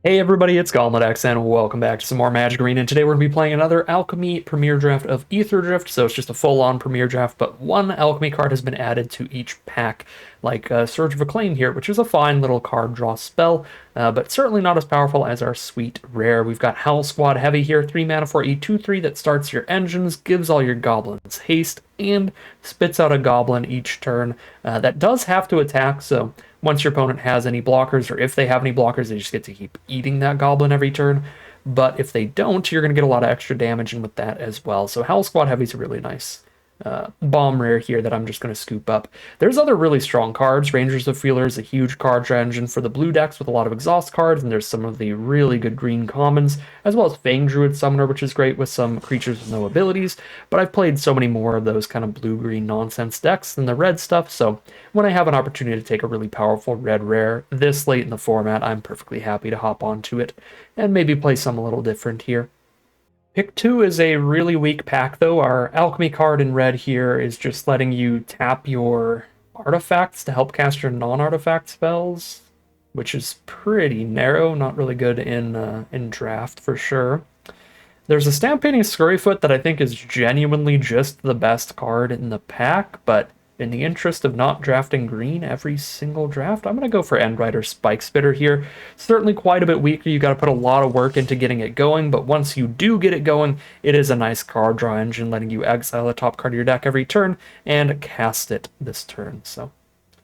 Hey everybody, it's GoblinX, and welcome back to some more Magic Arena. And today we're going to be playing another Alchemy Premier Draft of Aetherdrift, so it's just a full-on Premier Draft, but one Alchemy card has been added to each pack, like Surge of Acclaim here, which is a fine little card draw spell, but certainly not as powerful as our sweet rare. We've got Howl Squad Heavy here, 3 mana for a 2/3 that starts your engines, gives all your goblins haste, and spits out a goblin each turn. That does have to attack, so once your opponent has any blockers, or if they have any blockers, they just get to keep eating that goblin every turn. But if they don't, you're going to get a lot of extra damage in with that as well. So Howl Squad Heavy is a really nice bomb rare here that I'm just going to scoop up. There's other really strong cards. Rangers of Feeler is a huge card draw engine for the blue decks with a lot of exhaust cards, and there's some of the really good green commons, as well as Fang Druid Summoner, which is great with some creatures with no abilities. But I've played so many more of those kind of blue-green nonsense decks than the red stuff, so when I have an opportunity to take a really powerful red rare this late in the format, I'm perfectly happy to hop onto it and maybe play some a little different here. Pick 2 is a really weak pack, though. Our Alchemy card in red here is just letting you tap your artifacts to help cast your non-artifact spells, which is pretty narrow, not really good in draft for sure. There's a Stamp Painting Scurryfoot that I think is genuinely just the best card in the pack, but in the interest of not drafting green every single draft, I'm going to go for Endrider Spike Spitter here. Certainly quite a bit weaker. You got to put a lot of work into getting it going, but once you do get it going, it is a nice card draw engine, letting you exile a top card of your deck every turn and cast it this turn. So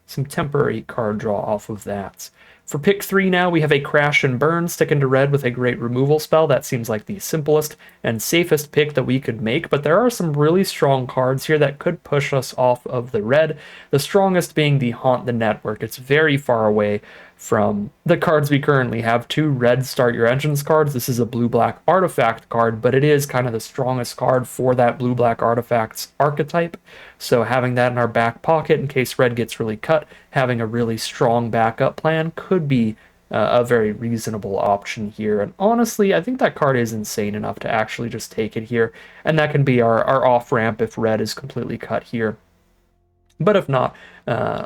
some temporary card draw off of that. For pick 3 now, we have a Crash and Burn, stick into red with a great removal spell. That seems like the simplest and safest pick that we could make, but there are some really strong cards here that could push us off of the red, the strongest being the Haunt the Network. It's very far away from the cards we currently have. 2 red Start Your Engines cards. This is a blue-black artifact card, but it is kind of the strongest card for that blue-black artifacts archetype. So having that in our back pocket in case red gets really cut, having a really strong backup plan could be a very reasonable option here. And honestly, I think that card is insane enough to actually just take it here. And that can be our off-ramp if red is completely cut here. But if not,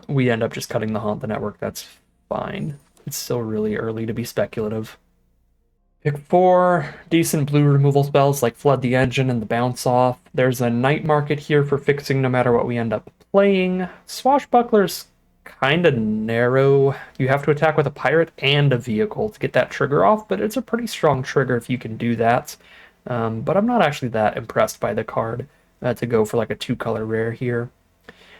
we end up just cutting the Haunt the Network. That's fine. It's still really early to be speculative. Pick 4 decent blue removal spells like Flood the Engine and the Bounce Off. There's a Night Market here for fixing no matter what we end up playing. Swashbuckler's kind of narrow. You have to attack with a pirate and a vehicle to get that trigger off, but it's a pretty strong trigger if you can do that. But I'm not actually that impressed by the card to go for like a 2-color rare here.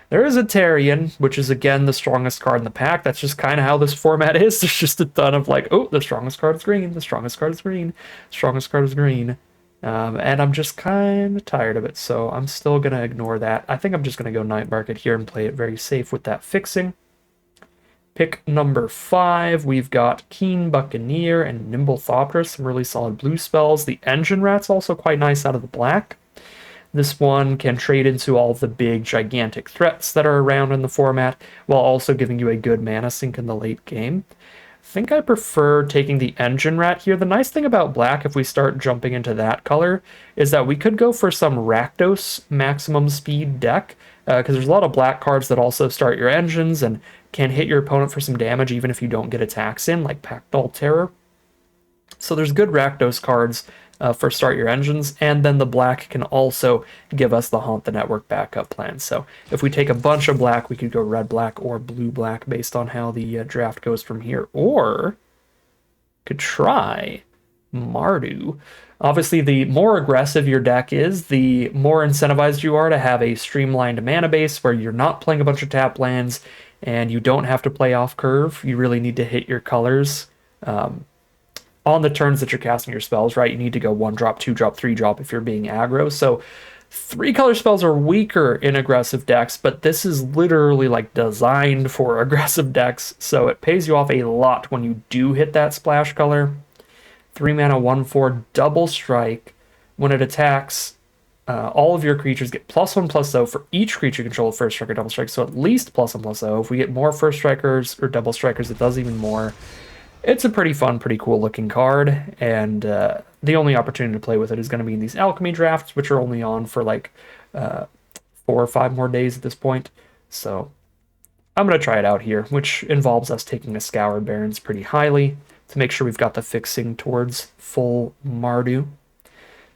There is a Tarian, which is again the strongest card in the pack. That's just kind of how this format is. There's just a ton of like, oh, the strongest card is green, the strongest card is green, the strongest card is green. And I'm just kind of tired of it, so I'm still going to ignore that. I think I'm just going to go Night Market here and play it very safe with that fixing. Pick number 5, we've got Keen Buccaneer and Nimble Thopter, some really solid blue spells. The Engine Rat's also quite nice out of the black. This one can trade into all of the big, gigantic threats that are around in the format, while also giving you a good mana sink in the late game. I think I prefer taking the Engine Rat here. The nice thing about black, if we start jumping into that color, is that we could go for some Rakdos maximum speed deck, because there's a lot of black cards that also start your engines and can hit your opponent for some damage even if you don't get attacks in, like Pactol Terror. So there's good Rakdos cards for Start Your Engines, and then the black can also give us the Haunt the Network backup plan. So if we take a bunch of black, we could go red-black or blue-black based on how the draft goes from here, or could try Mardu. Obviously, the more aggressive your deck is, the more incentivized you are to have a streamlined mana base where you're not playing a bunch of tap lands and you don't have to play off curve. You really need to hit your colors on the turns that you're casting your spells, right? You need to go 1-drop, 2-drop, 3-drop if you're being aggro. So 3-color spells are weaker in aggressive decks, but this is literally like designed for aggressive decks. So it pays you off a lot when you do hit that splash color. 3 mana, 1/4, double strike. When it attacks, all of your creatures get +1/+0 for each creature you control of first strike or double strike. So at least +1/+0. If we get more first strikers or double strikers, it does even more. It's a pretty fun, pretty cool looking card, and the only opportunity to play with it is going to be in these Alchemy drafts, which are only on for like 4 or 5 more days at this point. So I'm going to try it out here, which involves us taking a Scoured Barrens pretty highly. to make sure we've got the fixing towards full Mardu.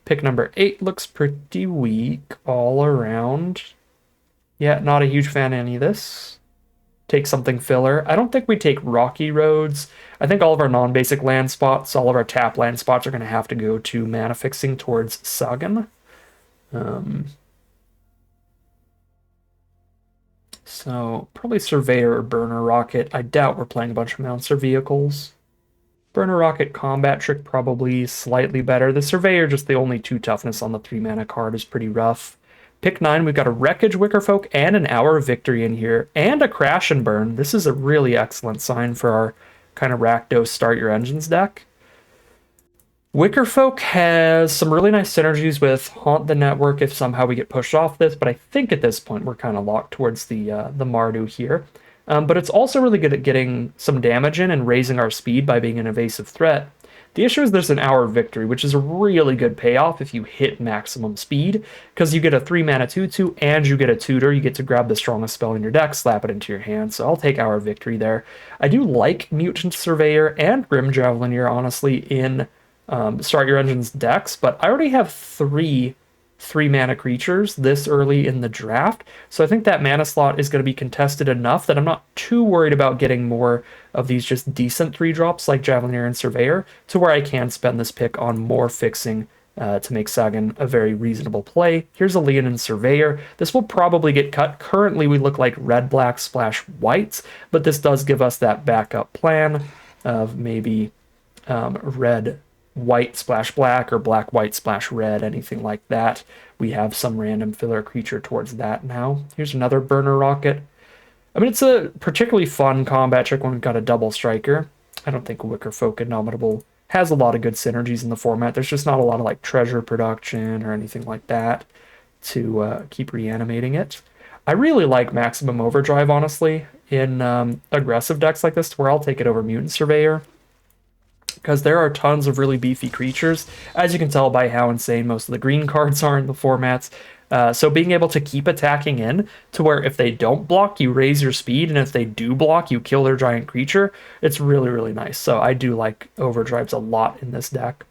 Pick number 8 looks pretty weak all around. Yeah, not a huge fan of any of this. Take something filler. I don't think we take Rocky Roads. I think all of our non-basic land spots, all of our tap land spots are going to have to go to mana fixing towards Sagan. So probably Surveyor or Burner Rocket. I doubt we're playing a bunch of mounts or vehicles. Burner Rocket Combat Trick probably slightly better. The Surveyor, just the only 2 toughness on the 3 mana card, is pretty rough. Pick 9, we've got a Wreckage Wickerfolk and an Hour of Victory in here, and a Crash and Burn. This is a really excellent sign for our kind of Rakdos Start Your Engines deck. Wickerfolk has some really nice synergies with Haunt the Network if somehow we get pushed off this, but I think at this point we're kind of locked towards the Mardu here. But it's also really good at getting some damage in and raising our speed by being an evasive threat. The issue is there's an Hour of Victory, which is a really good payoff if you hit maximum speed, because you get a 3 mana 2/2 and you get a tutor. You get to grab the strongest spell in your deck, slap it into your hand, so I'll take Hour of Victory there. I do like Mutant Surveyor and Grim Javelineer, honestly, in Start Your Engines decks, but I already have 3 mana creatures this early in the draft, so I think that mana slot is going to be contested enough that I'm not too worried about getting more of these just decent 3-drops like Javelineer and Surveyor, to where I can spend this pick on more fixing to make Sagan a very reasonable play. Here's a Leonin Surveyor. This will probably get cut. Currently we look like red-black splash whites, but this does give us that backup plan of maybe red white splash black or black white splash red, anything like that. We have some random filler creature towards that now. Here's another Burner Rocket. I mean, it's a particularly fun combat trick when we've got a double striker. I don't think Wickerfolk Indomitable has a lot of good synergies in the format. There's just not a lot of like treasure production or anything like that to keep reanimating it. I really like Maximum Overdrive, honestly, in aggressive decks like this, to where I'll take it over Mutant Surveyor, because there are tons of really beefy creatures, as you can tell by how insane most of the green cards are in the formats. So being able to keep attacking in, to where if they don't block, you raise your speed, and if they do block, you kill their giant creature, it's really, really nice. So I do like Overdrives a lot in this deck.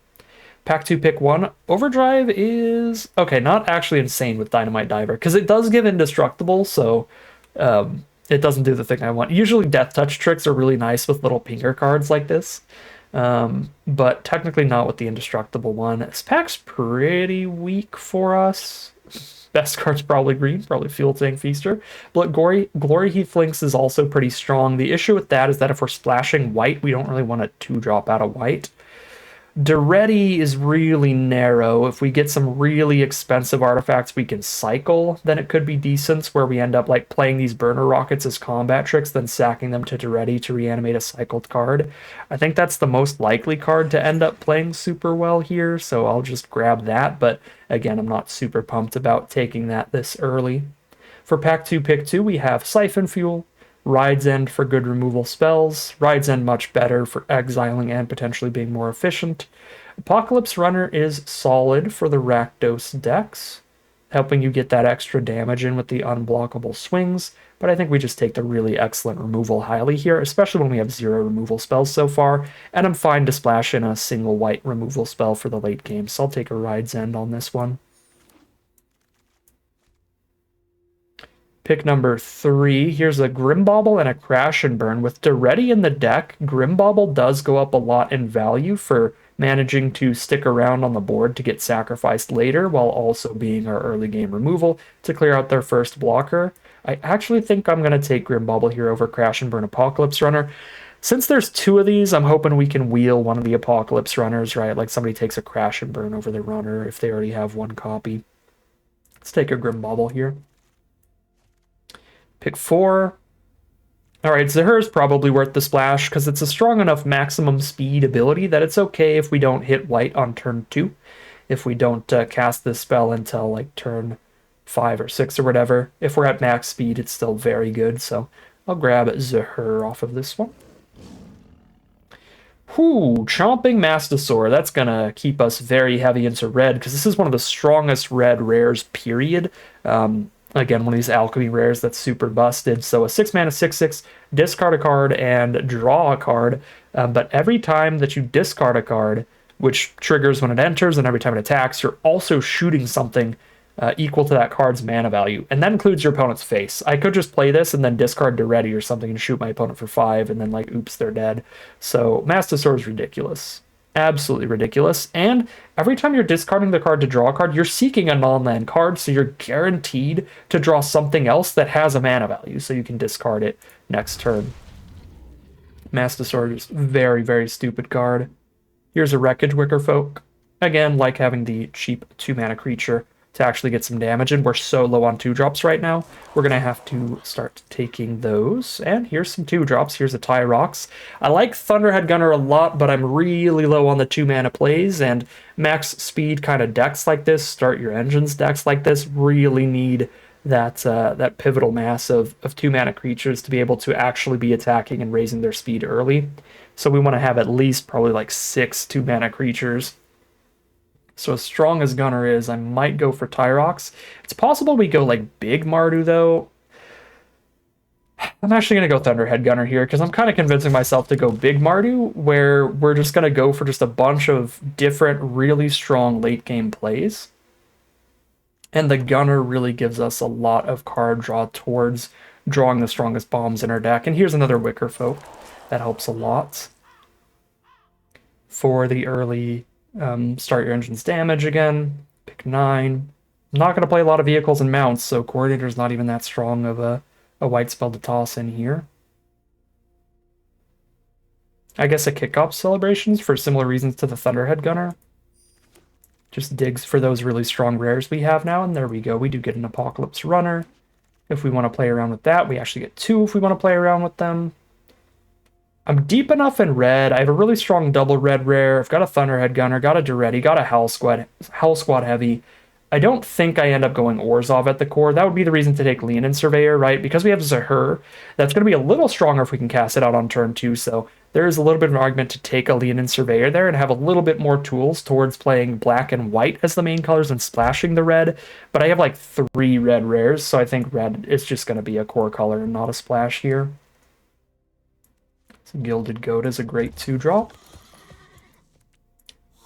Pack 2, pick 1. Overdrive is, okay, not actually insane with Dynamite Diver, because it does give Indestructible, so it doesn't do the thing I want. Usually Death Touch tricks are really nice with little pinker cards like this. But technically not with the Indestructible one. This pack's pretty weak for us. Best card's probably green, probably Fuel Tank Feaster. But Glory Heathlinks is also pretty strong. The issue with that is that if we're splashing white, we don't really want a 2-drop out of white. Duretti is really narrow. If we get some really expensive artifacts we can cycle, then it could be decent, where we end up like playing these Burner Rockets as combat tricks, then sacking them to Duretti to reanimate a cycled card. I think that's the most likely card to end up playing super well here, so I'll just grab that, but again, I'm not super pumped about taking that this early. For pack 2, pick 2, we have Siphon Fuel, Ride's End for good removal spells. Ride's End much better for exiling and potentially being more efficient. Apocalypse Runner is solid for the Rakdos decks, helping you get that extra damage in with the unblockable swings, but I think we just take the really excellent removal highly here, especially when we have 0 removal spells so far, and I'm fine to splash in a single white removal spell for the late game, so I'll take a Ride's End on this one. Pick number 3, here's a Grimbauble and a Crash and Burn. With Duretti in the deck, Grimbauble does go up a lot in value for managing to stick around on the board to get sacrificed later, while also being our early game removal to clear out their first blocker. I actually think I'm going to take Grimbauble here over Crash and Burn Apocalypse Runner. Since there's 2 of these, I'm hoping we can wheel one of the Apocalypse Runners, right? Like somebody takes a Crash and Burn over the Runner if they already have 1 copy. Let's take a Grimbauble here. Pick 4. Alright, Zahir is probably worth the splash because it's a strong enough maximum speed ability that it's okay if we don't hit white on turn 2. If we don't cast this spell until like turn 5 or 6 or whatever. If we're at max speed, it's still very good, so I'll grab Zahir off of this one. Whew, Chomping Mastosaur. That's going to keep us very heavy into red because this is one of the strongest red rares, period. Again, one of these alchemy rares that's super busted. So a 6 mana 6/6, discard a card and draw a card. But every time that you discard a card, which triggers when it enters, and every time it attacks, you're also shooting something equal to that card's mana value, and that includes your opponent's face. I could just play this and then discard Duretti or something and shoot my opponent for 5, and then like, oops, they're dead. So Mastosaur is ridiculous. Absolutely ridiculous. And every time you're discarding the card to draw a card, you're seeking a non-land card, so you're guaranteed to draw something else that has a mana value, so you can discard it next turn. Mastosaur is very, very stupid card. Here's a Wreckage Wickerfolk. Again, like having the cheap 2-mana creature to actually get some damage, and we're so low on 2-drops right now. We're going to have to start taking those. And here's some 2-drops. Here's a Tyrox. I like Thunderhead Gunner a lot, but I'm really low on the 2-mana plays, and max speed kind of decks like this, start your engines decks like this, really need that pivotal mass of 2-mana creatures to be able to actually be attacking and raising their speed early. So we want to have at least probably like 6 2-mana creatures. So as strong as Gunner is, I might go for Tyrox. It's possible we go like Big Mardu, though. I'm actually going to go Thunderhead Gunner here, because I'm kind of convincing myself to go Big Mardu, where we're just going to go for just a bunch of different, really strong late-game plays. And the Gunner really gives us a lot of card draw towards drawing the strongest bombs in our deck. And here's another Wickerfolk. That helps a lot. For the early start your engine's damage again. Pick 9. I'm not going to play a lot of vehicles and mounts, so Coordinator's not even that strong of a white spell to toss in here. I guess a Kick-Off Celebrations for similar reasons to the Thunderhead Gunner. Just digs for those really strong rares we have now, and there we go. We do get an Apocalypse Runner. If we want to play around with that, we actually get 2 if we want to play around with them. I'm deep enough in red. I have a really strong double red rare. I've got a Thunderhead Gunner, got a Duretti, got a Howl Squad Heavy. I don't think I end up going Orzhov at the core. That would be the reason to take Leonin Surveyor, right? Because we have Zahur, that's going to be a little stronger if we can cast it out on turn 2, so there is a little bit of an argument to take a Leonin Surveyor there and have a little bit more tools towards playing black and white as the main colors and splashing the red. But I have like 3 red rares, so I think red is just going to be a core color and not a splash here. So Gilded Goat is a great 2-drop.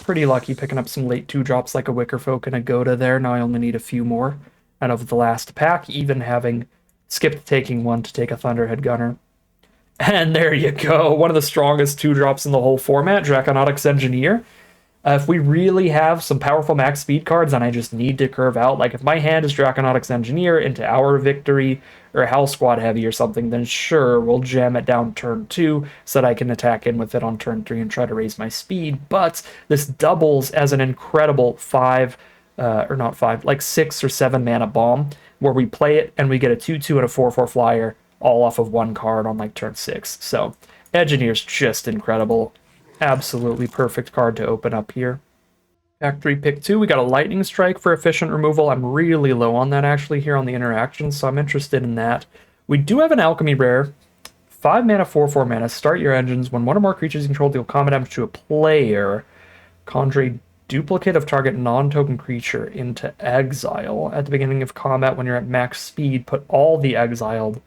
Pretty lucky picking up some late 2-drops like a Wickerfolk and a Goda there. Now I only need a few more out of the last pack, even having skipped taking one to take a Thunderhead Gunner. And there you go, one of the strongest 2-drops in the whole format, Draconautics Engineer. If we really have some powerful max speed cards and I just need to curve out, like if my hand is Draconautics Engineer into Our Victory or Howl Squad Heavy or something, then sure, we'll jam it down turn 2 so that I can attack in with it on turn 3 and try to raise my speed. But this doubles as an incredible 5, or not 5, like 6 or 7 mana bomb, where we play it and we get a 2/2 and a 4/4 flyer all off of one card on like turn 6. So Engineer's just incredible. Absolutely perfect card to open up here. Pack 3, pick 2, we got a Lightning Strike for efficient removal. I'm really low on that actually here on the interactions, so I'm interested in that. We do have an Alchemy rare. 5 mana, 4/4 mana, start your engines. When one or more creatures you control deal combat damage to a player, conjure duplicate of target non-token creature into exile. At the beginning of combat, when you're at max speed, put all the exiled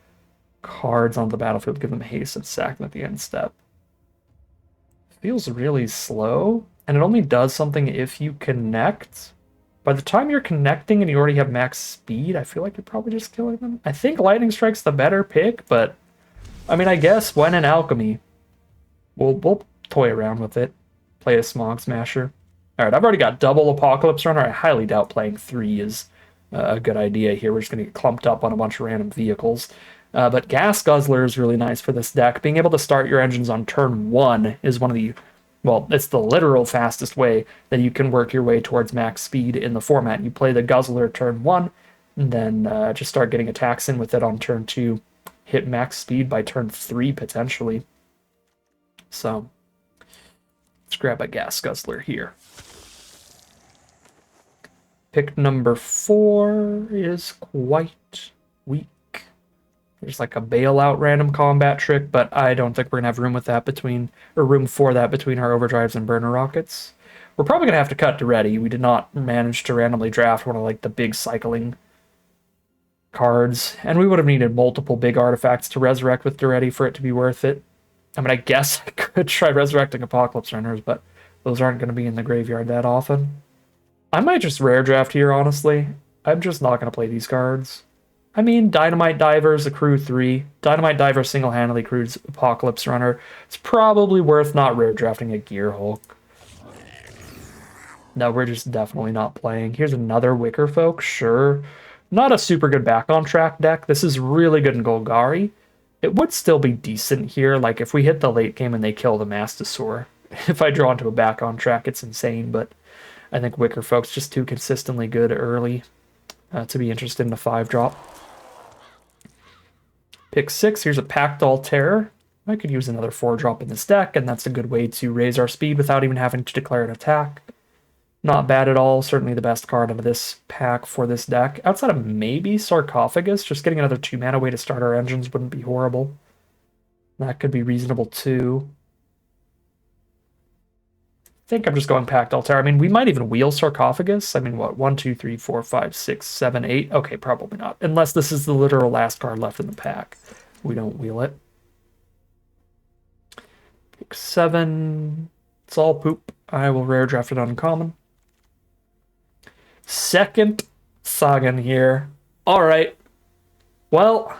cards on the battlefield, give them haste and sack them at the end step. Feels really slow, and it only does something if you connect. By the time you're connecting and you already have max speed, I feel like you're probably just killing them. I think Lightning Strike's the better pick, but I mean, I guess when in Alchemy, we'll toy around with it. Play a Smog Smasher. Alright, I've already got double Apocalypse Runner. I highly doubt playing 3 is a good idea here. We're just going to get clumped up on a bunch of random vehicles. But Gas Guzzler is really nice for this deck. Being able to start your engines on turn 1 is one of the, well, it's the literal fastest way that you can work your way towards max speed in the format. You play the Guzzler turn 1, and then just start getting attacks in with it on turn 2. Hit max speed by turn 3, potentially. So, let's grab a Gas Guzzler here. Pick number 4 is quite weak. There's like a bailout random combat trick, but I don't think we're gonna have room with that room for that between our overdrives and burner rockets. We're probably gonna have to cut Duretti. We did not manage to randomly draft one of like the big cycling cards, and we would have needed multiple big artifacts to resurrect with Duretti for it to be worth it. I mean, I guess I could try resurrecting Apocalypse Runners, but those aren't going to be in the graveyard that often. I might just rare draft here, honestly. I'm just not going to play these cards. I mean, Dynamite Divers, accrue 3. Dynamite Diver single-handedly accrues Apocalypse Runner. It's probably worth not rare drafting a Gear Hulk. No, we're just definitely not playing. Here's another Wicker Folk, sure. Not a super good back-on-track deck. This is really good in Golgari. It would still be decent here, like if we hit the late game and they kill the Mastosaur. If I draw into a back-on-track, it's insane, but I think Wicker Folk's just too consistently good early to be interested in a 5-drop. Pick 6, here's a Pactol Terror. I could use another 4-drop in this deck, and that's a good way to raise our speed without even having to declare an attack. Not bad at all, certainly the best card of this pack for this deck. Outside of maybe Sarcophagus, just getting another 2-mana way to start our engines wouldn't be horrible. That could be reasonable too. I think I'm just going Pactol Terror. I mean, we might even wheel Sarcophagus. I mean, what? 1, 2, 3, 4, 5, 6, 7, 8. Okay, probably not. Unless this is the literal last card left in the pack. We don't wheel it. Pick 7. It's all poop. I will rare draft it uncommon. Second Sagan here. All right. Well,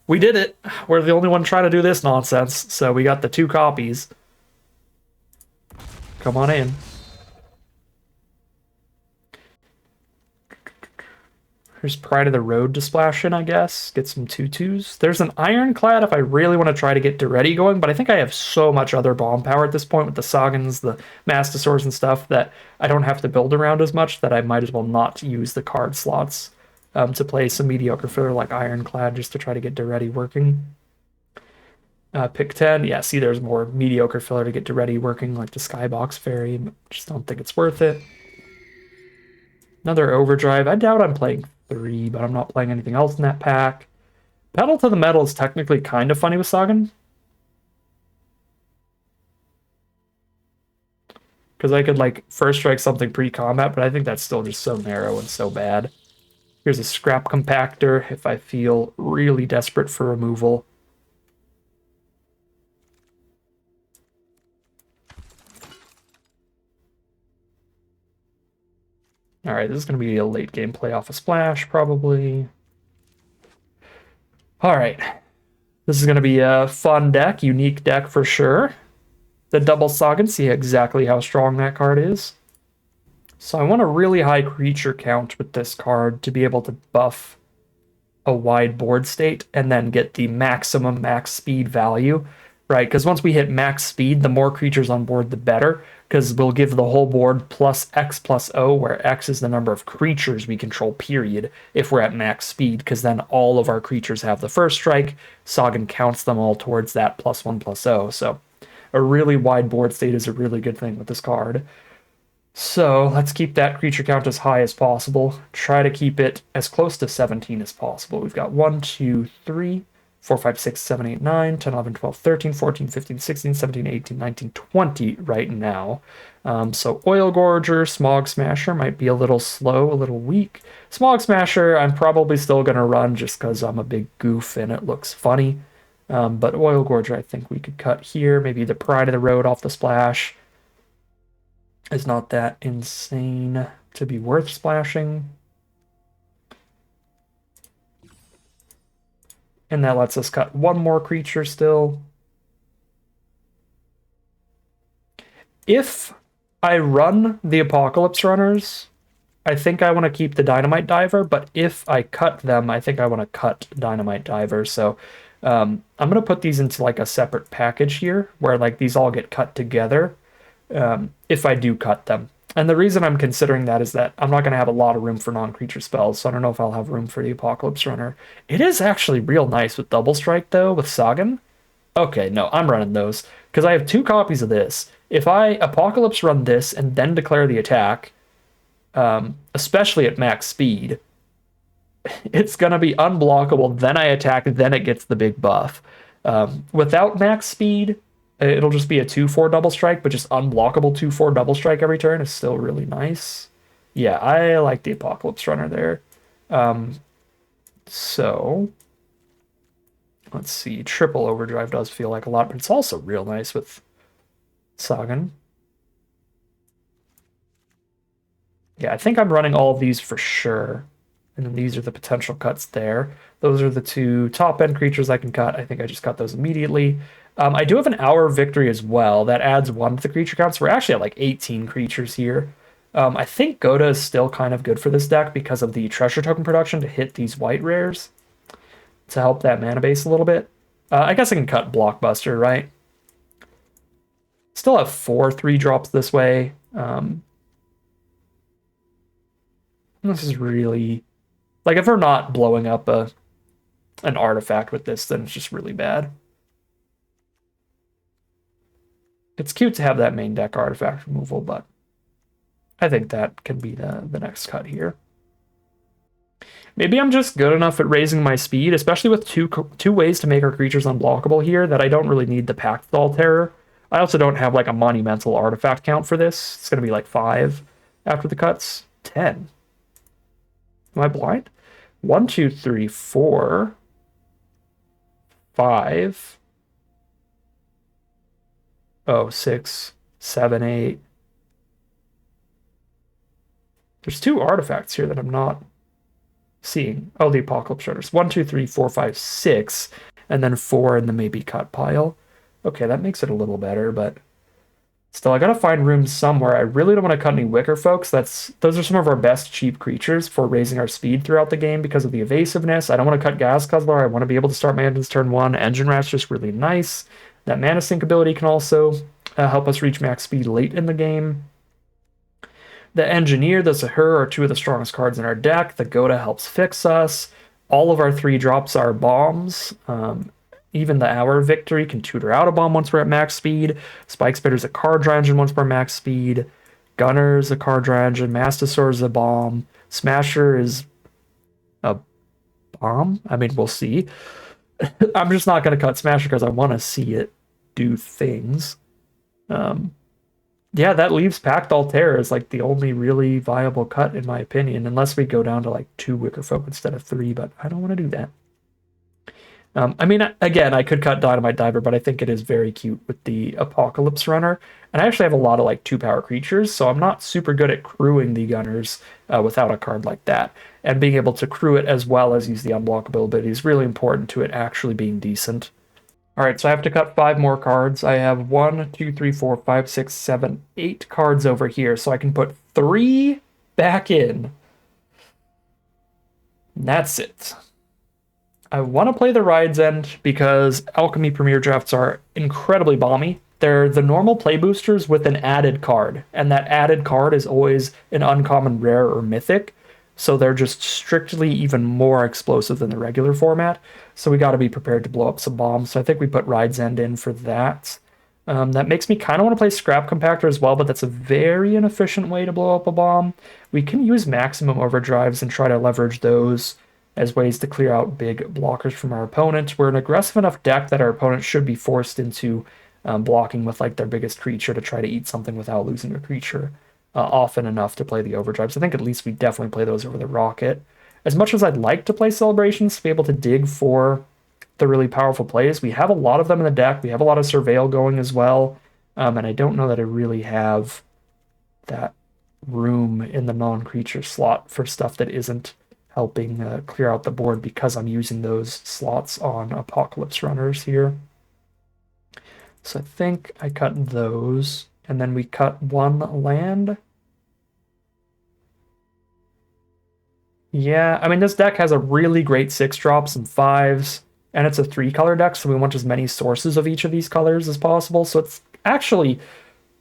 we did it. We're the only one trying to do this nonsense. So we got the 2 copies. Come on in. Here's Pride of the Road to splash in, I guess. Get some 2/2s. There's an Ironclad if I really want to try to get Duretti going, but I think I have so much other bomb power at this point with the Sagans, the Mastosaurs and stuff that I don't have to build around as much that I might as well not use the card slots to play some mediocre filler like Ironclad just to try to get Duretti working. Pick 10. Yeah, see, there's more mediocre filler to get Duretti working, like the Skybox Fairy. Just don't think it's worth it. Another Overdrive. I doubt I'm playing 3, but I'm not playing anything else in that pack. Pedal to the Metal is technically kind of funny with Sagan. Because I could, like, first strike something pre-combat, but I think that's still just so narrow and so bad. Here's a Scrap Compactor if I feel really desperate for removal. All right, this is going to be a late game play off a splash, probably. All right. This is going to be a fun deck, unique deck for sure. The double Sagan, see exactly how strong that card is. So I want a really high creature count with this card to be able to buff a wide board state and then get the maximum max speed value, right? Because once we hit max speed, the more creatures on board, the better, because we'll give the whole board plus X plus O, where X is the number of creatures we control, period, if we're at max speed, because then all of our creatures have the first strike. Sagan counts them all towards that plus 1 plus O. So a really wide board state is a really good thing with this card. So let's keep that creature count as high as possible. Try to keep it as close to 17 as possible. We've got 1, 2, 3, 4, 5, 6, 7, 8, 9, 10, 11, 12, 13, 14, 15, 16, 17, 18, 19, 20 right now. So Oil Gorger, Smog Smasher might be a little slow, a little weak. Smog Smasher I'm probably still going to run just because I'm a big goof and it looks funny. But Oil Gorger I think we could cut here. Maybe the Pride of the Road off the splash is not that insane to be worth splashing. And that lets us cut one more creature still. If I run the Apocalypse Runners, I think I want to keep the Dynamite Diver, but if I cut them, I think I want to cut Dynamite Diver. So I'm going to put these into like a separate package here, where like these all get cut together if I do cut them. And the reason I'm considering that is that I'm not going to have a lot of room for non-creature spells, so I don't know if I'll have room for the Apocalypse Runner. It is actually real nice with Double Strike, though, with Sagan. Okay, no, I'm running those, because I have 2 copies of this. If I Apocalypse Run this and then declare the attack, especially at max speed, it's going to be unblockable, then I attack, then it gets the big buff. Without max speed, it'll just be a 2/4 double strike, but just unblockable 2/4 double strike every turn is still really nice. Yeah, I like the Apocalypse Runner there. So Let's see, triple overdrive does feel like a lot, but it's also real nice with Sagan. Yeah, I think I'm running all of these for sure. And then these are the potential cuts there. Those are the two top-end creatures I can cut. I think I just cut those immediately. I do have an Hour of Victory as well. That adds 1 to the creature count, so we're actually at like 18 creatures here. I think Goda is still kind of good for this deck because of the treasure token production to hit these white rares to help that mana base a little bit. I guess I can cut Blockbuster, right? Still have 4 3-drops this way. This is really... Like, if we're not blowing up an artifact with this, then it's just really bad. It's cute to have that main deck artifact removal, but I think that can be the next cut here. Maybe I'm just good enough at raising my speed, especially with two ways to make our creatures unblockable here, that I don't really need the Pact Stall Terror. I also don't have like a monumental artifact count for this. It's going to be like 5 after the cuts. 10. Am I blind? 1, 2, 3, 4, 5. Oh, 6, 7, 8. There's 2 artifacts here that I'm not seeing. Oh, the Apocalypse Shutters. 1, 2, 3, 4, 5, 6, and then 4 in the maybe cut pile. Okay, that makes it a little better, but still, I gotta find rooms somewhere. I really don't want to cut any Wicker Folks. Those are some of our best cheap creatures for raising our speed throughout the game because of the evasiveness. I don't want to cut Gas Guzzler. I want to be able to start my engines turn 1. Engine Rat's just really nice. That Mana Sink ability can also help us reach max speed late in the game. The Engineer, the Sahur are 2 of the strongest cards in our deck. The Goda helps fix us. All of our 3-drops are bombs. Even the Hour of Victory can tutor out a bomb once we're at max speed. Spike Spitter's a card dry engine once we're max speed. Gunner's a card dry engine. Mastosaur's a bomb. Smasher is a bomb? I mean, we'll see. I'm just not going to cut Smasher because I want to see it do things. Yeah, that leaves Pact Altair as like the only really viable cut in my opinion, unless we go down to like 2 Wicker Folk instead of 3, but I don't want to do that. I mean, again, I could cut Dynamite Diver, but I think it is very cute with the Apocalypse Runner. And I actually have a lot of like 2-power creatures, so I'm not super good at crewing the Gunners without a card like that. And being able to crew it as well as use the unblockable ability is really important to it actually being decent. All right, so I have to cut 5 more cards. I have 1, 2, 3, 4, 5, 6, 7, 8 cards over here, so I can put 3 back in. And that's it. I want to play the Ride's End because Alchemy Premier Drafts are incredibly bomby. They're the normal play boosters with an added card, and that added card is always an uncommon, rare, or mythic. So they're just strictly even more explosive than the regular format. So we got to be prepared to blow up some bombs. So I think we put Ride's End in for that. That makes me kind of want to play Scrap Compactor as well, but that's a very inefficient way to blow up a bomb. We can use Maximum Overdrives and try to leverage those as ways to clear out big blockers from our opponent. We're an aggressive enough deck that our opponent should be forced into blocking with like their biggest creature to try to eat something without losing a creature often enough to play the overdrives. I think at least we definitely play those over the rocket. As much as I'd like to play Celebrations to be able to dig for the really powerful plays, we have a lot of them in the deck. We have a lot of Surveil going as well, and I don't know that I really have that room in the non-creature slot for stuff that isn't helping clear out the board because I'm using those slots on Apocalypse Runners here. So I think I cut those, and then we cut 1 land. Yeah, I mean, this deck has a really great 6-drops and 5s, and it's a 3-color deck, so we want as many sources of each of these colors as possible. So it's actually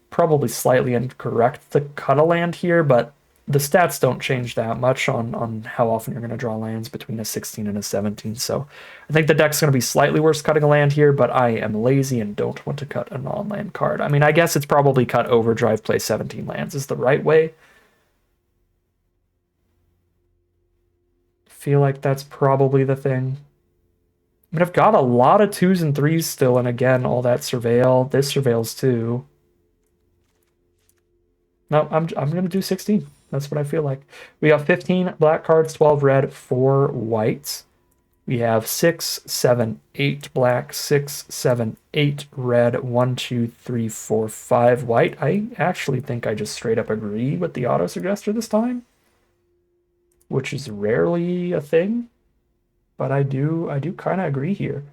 probably slightly incorrect to cut a land here, but the stats don't change that much on how often you're going to draw lands between a 16 and a 17. So I think the deck's going to be slightly worse cutting a land here, but I am lazy and don't want to cut a non-land card. I mean, I guess it's probably cut Overdrive, play 17 lands is the right way. Feel like that's probably the thing. I mean, I've got a lot of 2s and 3s still, and again, all that Surveil. This Surveils too. No, I'm going to do 16. That's what I feel like. We got 15 black cards, 12 red, 4 whites. We have 6, 7, 8 black, 6, 7, 8 red, 1, 2, 3, 4, 5 white. I actually think I just straight up agree with the auto-suggester this time, which is rarely a thing, but I do kind of agree here.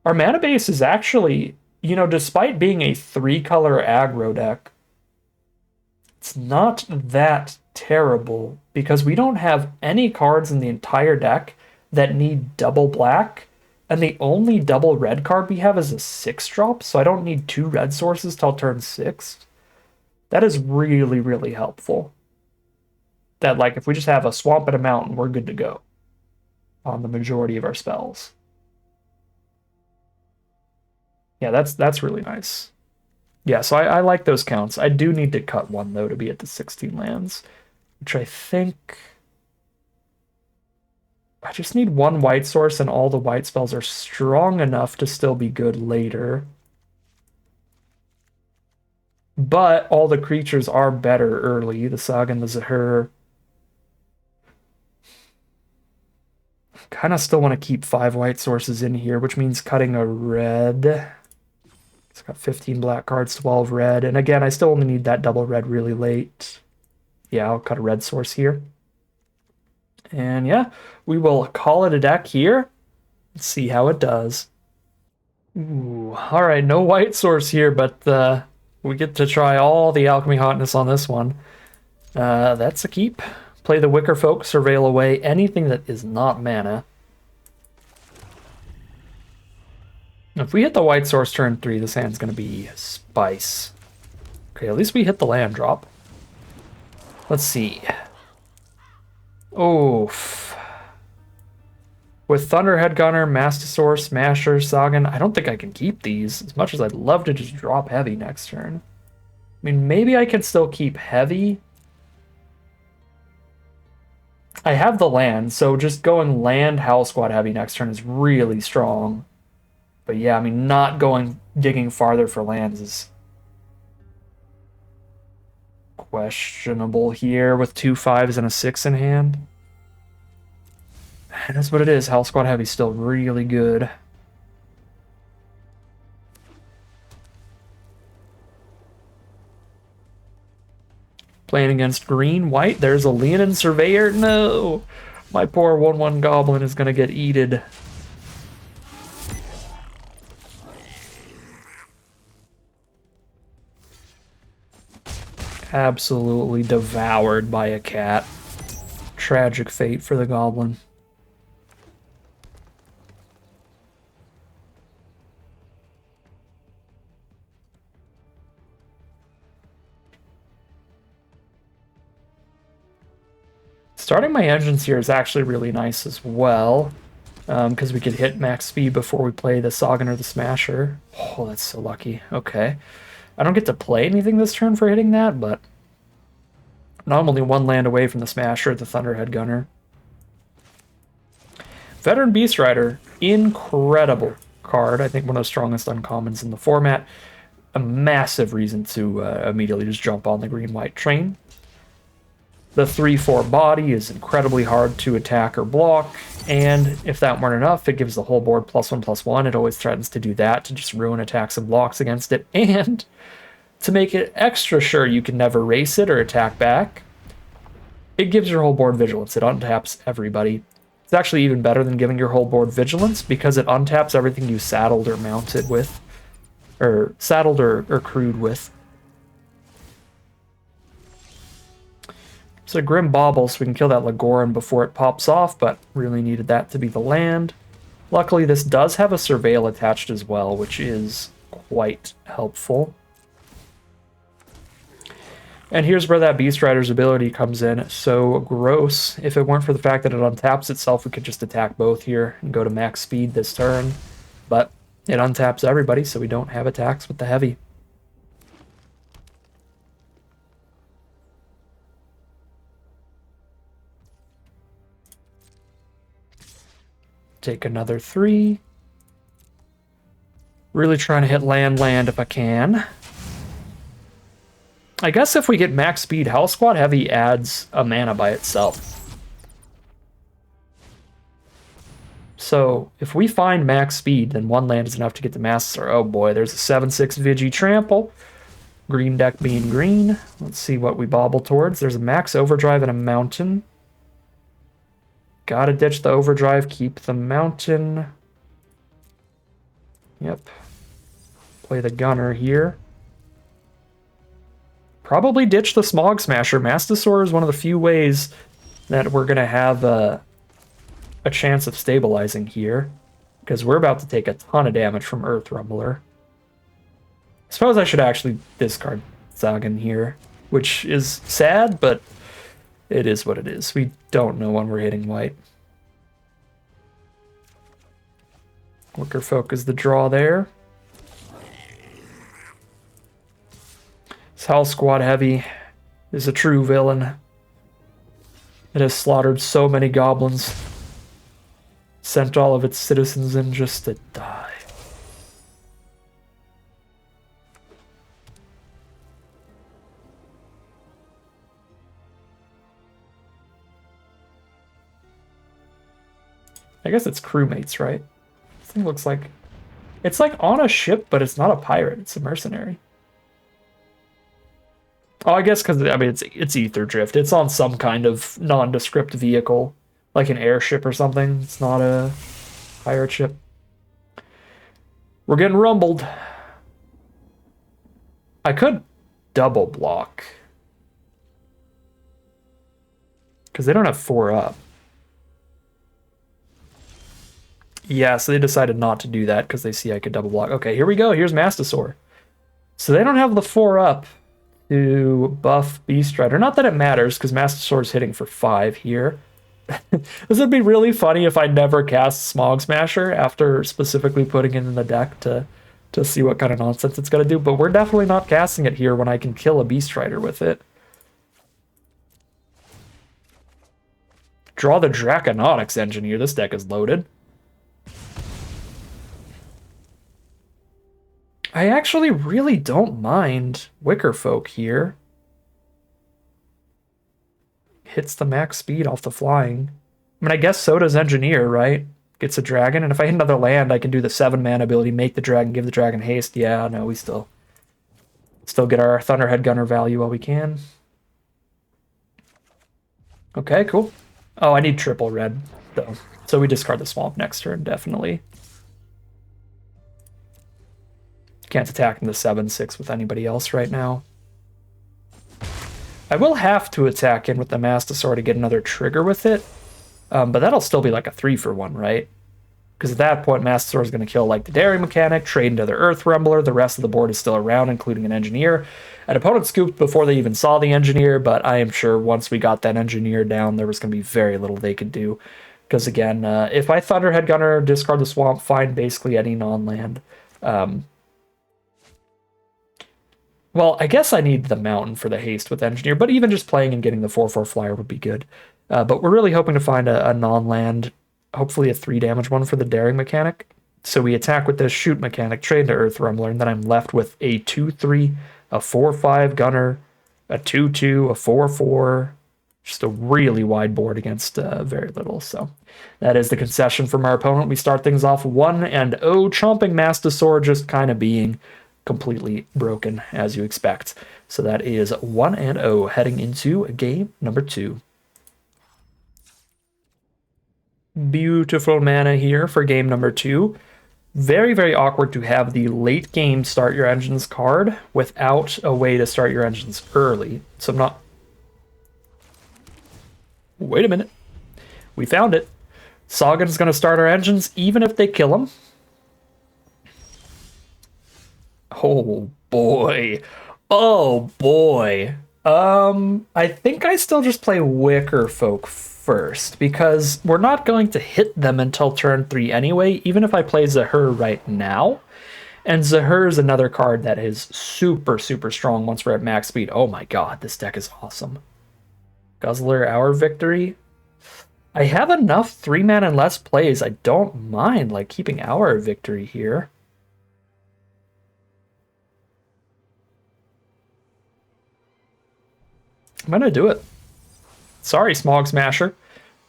Our mana base is actually, you know, despite being a 3-color aggro deck, it's not that terrible because we don't have any cards in the entire deck that need double black, and the only double red card we have is a 6-drop, so I don't need 2 red sources till turn 6. That is really, really helpful. That, like, if we just have a swamp and a mountain, we're good to go on the majority of our spells. Yeah, that's really nice. Yeah, so I like those counts. I do need to cut one, though, to be at the 16 lands, which I think... I just need 1 white source, and all the white spells are strong enough to still be good later. But all the creatures are better early. The Saga and the Zahir. Kind of still want to keep 5 white sources in here, which means cutting a red. It's got 15 black cards, 12 red. And again, I still only need that double red really late. Yeah, I'll cut a red source here. And yeah, we will call it a deck here. Let's see how it does. Ooh, all right, no white source here, but we get to try all the alchemy hotness on this one. That's a keep. Play the Wicker Folk, surveil away anything that is not mana. If we hit the white source turn 3, this hand's going to be spice. Okay, at least we hit the land drop. Let's see. Oof. With Thunderhead Gunner, Mastosaur, Smasher, Sagan, I don't think I can keep these, as much as I'd love to just drop heavy next turn. I mean, maybe I can still keep heavy. I have the land, so just going land Howl Squad heavy next turn is really strong. But yeah, I mean, not digging farther for lands is questionable here with 2 5s and a 6 in hand. And that's what it is. Howl Squad heavy's still really good. Playing against green, white. There's a Leonin Surveyor. No! My poor 1/1 Goblin is going to get eated. Absolutely devoured by a cat. Tragic fate for the Goblin. Starting my engines here is actually really nice as well, because we could hit max speed before we play the Sagan or the Smasher. Oh, that's so lucky. Okay. I don't get to play anything this turn for hitting that, but now I'm only 1 land away from the Smasher, the Thunderhead Gunner. Veteran Beast Rider, incredible card. I think one of the strongest uncommons in the format. A massive reason to immediately just jump on the green-white train. The 3/4 body is incredibly hard to attack or block, and if that weren't enough, it gives the whole board +1/+1. It always threatens to do that, to just ruin attacks and blocks against it, and to make it extra sure you can never race it or attack back, it gives your whole board vigilance. It untaps everybody. It's actually even better than giving your whole board vigilance, because it untaps everything you saddled or mounted with, or saddled or crewed with. It's a Grim Bauble, so we can kill that Lagoran before it pops off, but really needed that to be the land. Luckily, this does have a Surveil attached as well, which is quite helpful. And here's where that Beast Rider's ability comes in. So gross. If it weren't for the fact that it untaps itself, we could just attack both here and go to max speed this turn. But it untaps everybody, so we don't have attacks with the heavy. Take another 3. Really trying to hit land if I can. I guess if we get max speed, Howl Squad Heavy adds a mana by itself. So if we find max speed, then one land is enough to get the Master. Oh boy, there's a 7/6 Vigi Trample. Green deck being green. Let's see what we bobble towards. There's a max overdrive and a mountain. Gotta ditch the overdrive, keep the mountain. Yep. Play the gunner here. Probably ditch the Smog Smasher. Mastosaur is one of the few ways that we're gonna have a chance of stabilizing here, because we're about to take a ton of damage from Earth Rumbler. I suppose I should actually discard Zagan here, which is sad, but it is what it is. We don't know when we're hitting white. Wicker Folk is the draw there. This Hell Squad Heavy is a true villain. It has slaughtered so many goblins. Sent all of its citizens in just to die. I guess it's crewmates, right? This thing looks like... It's like on a ship, but it's not a pirate. It's a mercenary. Oh, I guess because, I mean, it's Aetherdrift. It's on some kind of nondescript vehicle, like an airship or something. It's not a pirate ship. We're getting rumbled. I could double block, because they don't have 4 up. Yeah, so they decided not to do that because they see I could double block. Okay, here we go. Here's Mastosaur. So they don't have the 4 up to buff Beast Rider. Not that it matters, because Mastosaur's hitting for 5 here. This would be really funny if I never cast Smog Smasher after specifically putting it in the deck to see what kind of nonsense it's going to do. But we're definitely not casting it here when I can kill a Beast Rider with it. Draw the Draconautics Engineer. This deck is loaded. I actually really don't mind Wicker Folk here. Hits the max speed off the flying. I mean, I guess so does Engineer, right? Gets a dragon, and if I hit another land, I can do the 7-mana ability, make the dragon, give the dragon haste. Yeah, no, we still get our Thunderhead Gunner value while we can. Okay, cool. Oh, I need triple red, though. So we discard the Swamp next turn, definitely. Can't attack in the 7/6 with anybody else right now. I will have to attack in with the Mastosaur to get another trigger with it, but that'll still be like a 3-for-1, right? Because at that point, Mastosaur is going to kill like the Daring Mechanic, trade into the Earth Rumbler. The rest of the board is still around, including an Engineer. An opponent scooped before they even saw the Engineer, but I am sure once we got that Engineer down, there was going to be very little they could do. Because again, if I Thunderhead Gunner, discard the Swamp, find basically any non-land. Well, I guess I need the Mountain for the haste with Engineer, but even just playing and getting the 4/4 flyer would be good. But we're really hoping to find a non-land, hopefully a 3 damage one for the Daring Mechanic. So we attack with this Shoot Mechanic, trade to Earth Rumbler, and then I'm left with a 2/3, a 4/5 Gunner, a 2/2, a 4/4. Just a really wide board against very little. So that is the concession from our opponent. We start things off 1-0, chomping Mastosaur, just kind of being completely broken, as you expect. So that is 1-0 heading into game number 2. Beautiful mana here for game number 2. Very, very awkward to have the late game start your engines card without a way to start your engines early. So I'm not... Wait a minute. We found it. Sagan's going to start our engines even if they kill him. Oh boy. Oh boy. I think I still just play Wicker Folk first, because we're not going to hit them until turn 3 anyway, even if I play Zahur right now. And Zahur is another card that is super, super strong once we're at max speed. Oh my god, this deck is awesome. Guzzler, Our Victory. I have enough 3-mana and less plays. I don't mind like keeping Our Victory here. I'm gonna do it. Sorry, Smog Smasher.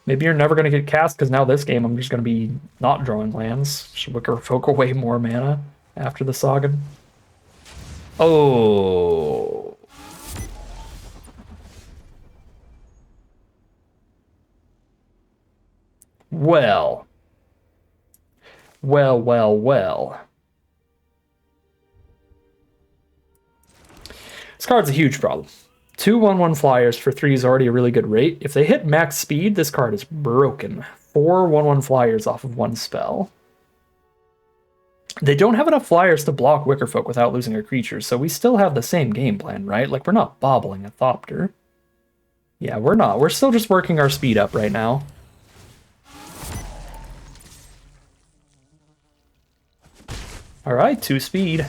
Maybe you're never going to get cast because now this game I'm just going to be not drawing lands. Should Wicker Folk away more mana after the Saga. Oh. Well. Well, well, well. This card's a huge problem. 2 1/1 flyers for 3 is already a really good rate. If they hit max speed, this card is broken. 4 1/1 flyers off of 1 spell. They don't have enough flyers to block Wickerfolk without losing a creature, so we still have the same game plan, right? Like, we're not bobbling a Thopter. Yeah, we're not. We're still just working our speed up right now. Alright, 2 speed.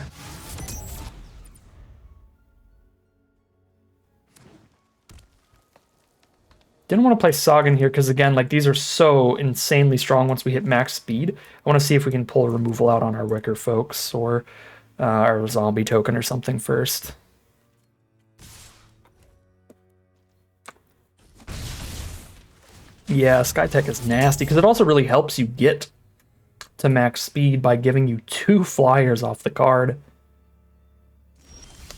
Didn't want to play Sagan here because, again, like, these are so insanely strong once we hit max speed. I want to see if we can pull a removal out on our Wicker Folks or our zombie token or something first. Yeah, Skytech is nasty because it also really helps you get to max speed by giving you 2 flyers off the card.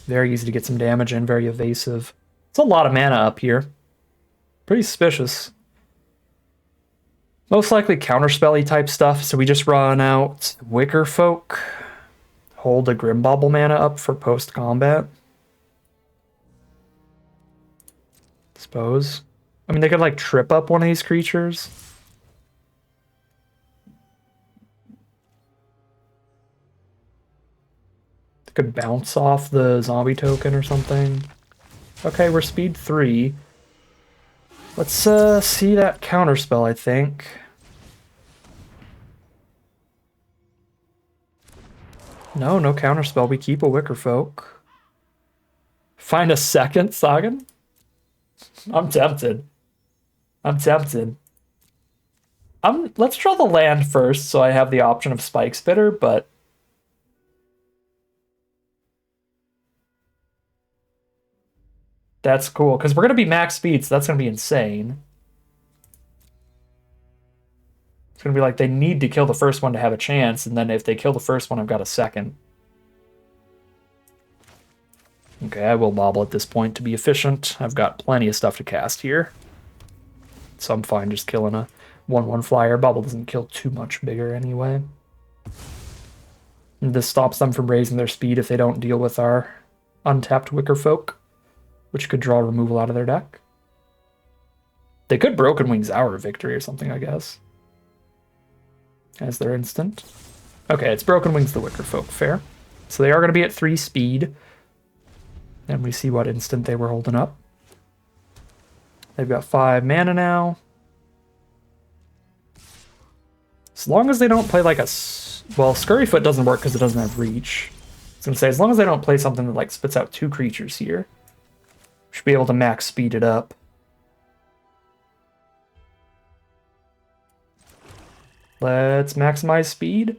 Very easy to get some damage in, very evasive. It's a lot of mana up here. Pretty suspicious. Most likely counterspelly type stuff, so we just run out Wicker Folk. Hold a Grimbauble mana up for post-combat. Suppose. I mean, they could, like, trip up one of these creatures. They could bounce off the zombie token or something. Okay, we're speed 3. Let's see that counterspell, I think. No counterspell. We keep a Wicker Folk. Find a second Sagan? I'm tempted. Let's draw the land first so I have the option of Spike Spitter, but that's cool, because we're going to be max speed, so that's going to be insane. It's going to be like they need to kill the first one to have a chance, and then if they kill the first one, I've got a second. Okay, I will bobble at this point to be efficient. I've got plenty of stuff to cast here. So I'm fine just killing a 1/1 flyer. Bobble doesn't kill too much bigger anyway. And this stops them from raising their speed if they don't deal with our untapped Wicker Folk, which could draw removal out of their deck. They could Broken Wings Hour Victory or something, I guess, as their instant. Okay, it's Broken Wings the Wicker Folk, fair. So they are going to be at 3 speed. And we see what instant they were holding up. They've got 5 mana now. As long as they don't play like a... Well, Scurryfoot doesn't work because it doesn't have reach. I was going to say, as long as they don't play something that like spits out 2 creatures here, we should be able to max speed it up. Let's maximize speed.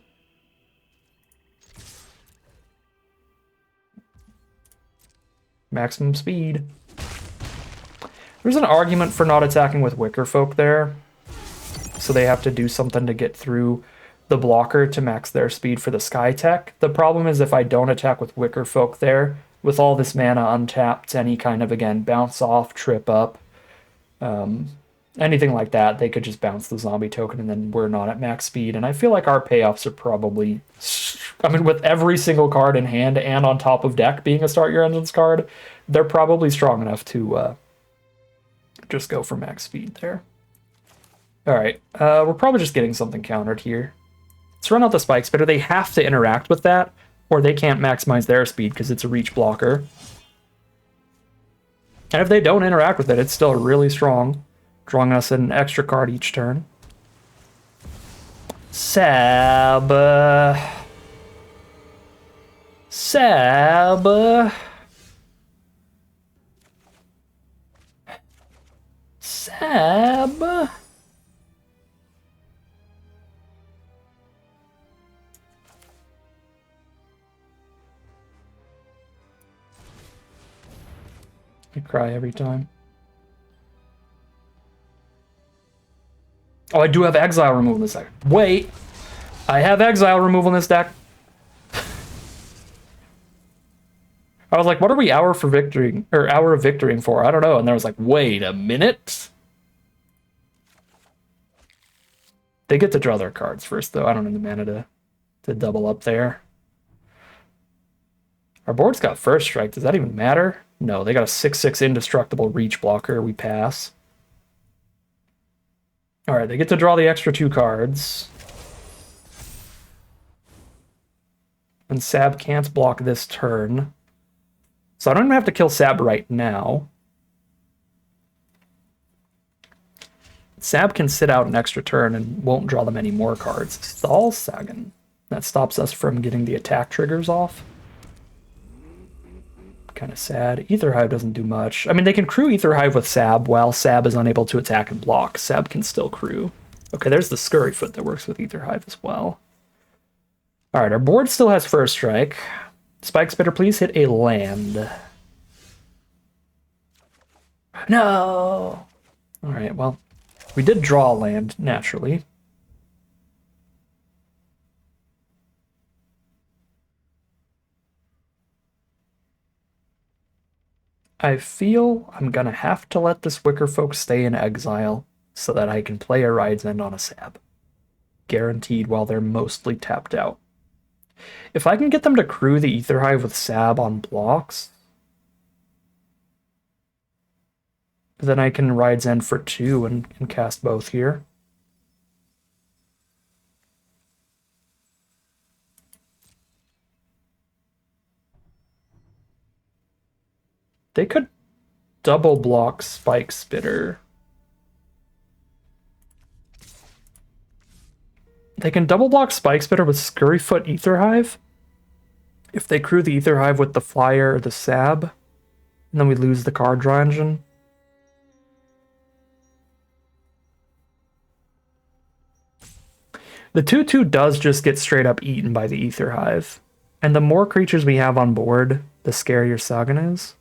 Maximum speed. There's an argument for not attacking with Wicker Folk there. So they have to do something to get through the blocker to max their speed for the Skytech. The problem is if I don't attack with Wicker Folk there, with all this mana untapped, any kind of, again, bounce off, trip up, anything like that, they could just bounce the zombie token and then we're not at max speed. And I feel like our payoffs are probably... I mean, with every single card in hand and on top of deck being a Start Your Engines card, they're probably strong enough to just go for max speed there. All right, we're probably just getting something countered here. Let's run out the Spike Spitter. They have to interact with that, or they can't maximize their speed because it's a reach blocker. And if they don't interact with it, it's still really strong, drawing us an extra card each turn. Sab. Sab. I cry every time. Oh, I do have exile removal in this deck. Wait, I have exile removal in this deck. I was like, what are we hour for victory or hour of victorying for? I don't know. And there was like, wait a minute. They get to draw their cards first, though. I don't have the mana to double up there. Our board's got first strike. Does that even matter? No, they got a 6/6 indestructible reach blocker. We pass. All right, they get to draw the extra 2 cards. And Sab can't block this turn. So I don't even have to kill Sab right now. Sab can sit out an extra turn and won't draw them any more cards. Thalsagan. That stops us from getting the attack triggers off. Kind of sad. Aetherhive doesn't do much. I mean, they can crew Aetherhive with Sab while Sab is unable to attack and block. Sab can still crew. Okay, there's the Scurryfoot that works with Aetherhive as well. All right, our board still has first strike. Spike Spitter, please hit a land. No! All right, well, we did draw a land, naturally. I feel I'm gonna have to let this Wickerfolk stay in exile so that I can play a Ride's End on a Sab. Guaranteed while they're mostly tapped out. If I can get them to crew the Aetherhive with Sab on blocks, then I can Ride's End for 2 and cast both here. They could double block Spike Spitter. They can double block Spike Spitter with Scurryfoot Aetherhive. If they crew the Aetherhive with the Flyer or the Sab, and then we lose the card draw engine. The 2/2 does just get straight up eaten by the Aetherhive. And the more creatures we have on board, the scarier Sagan is.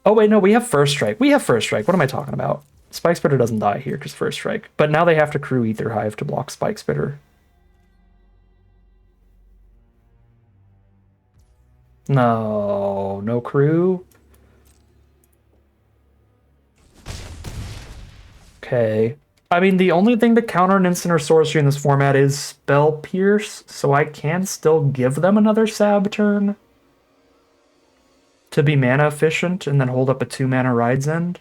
Oh wait, no, we have first strike. We have first strike. What am I talking about? Spike Spitter doesn't die here because first strike. But now they have to crew Aetherhive to block Spike Spitter. No, no crew. Okay. I mean, the only thing to counter an instant or sorcery in this format is Spell Pierce, so I can still give them another Sab turn to be mana efficient and then hold up a 2-mana Ride's End.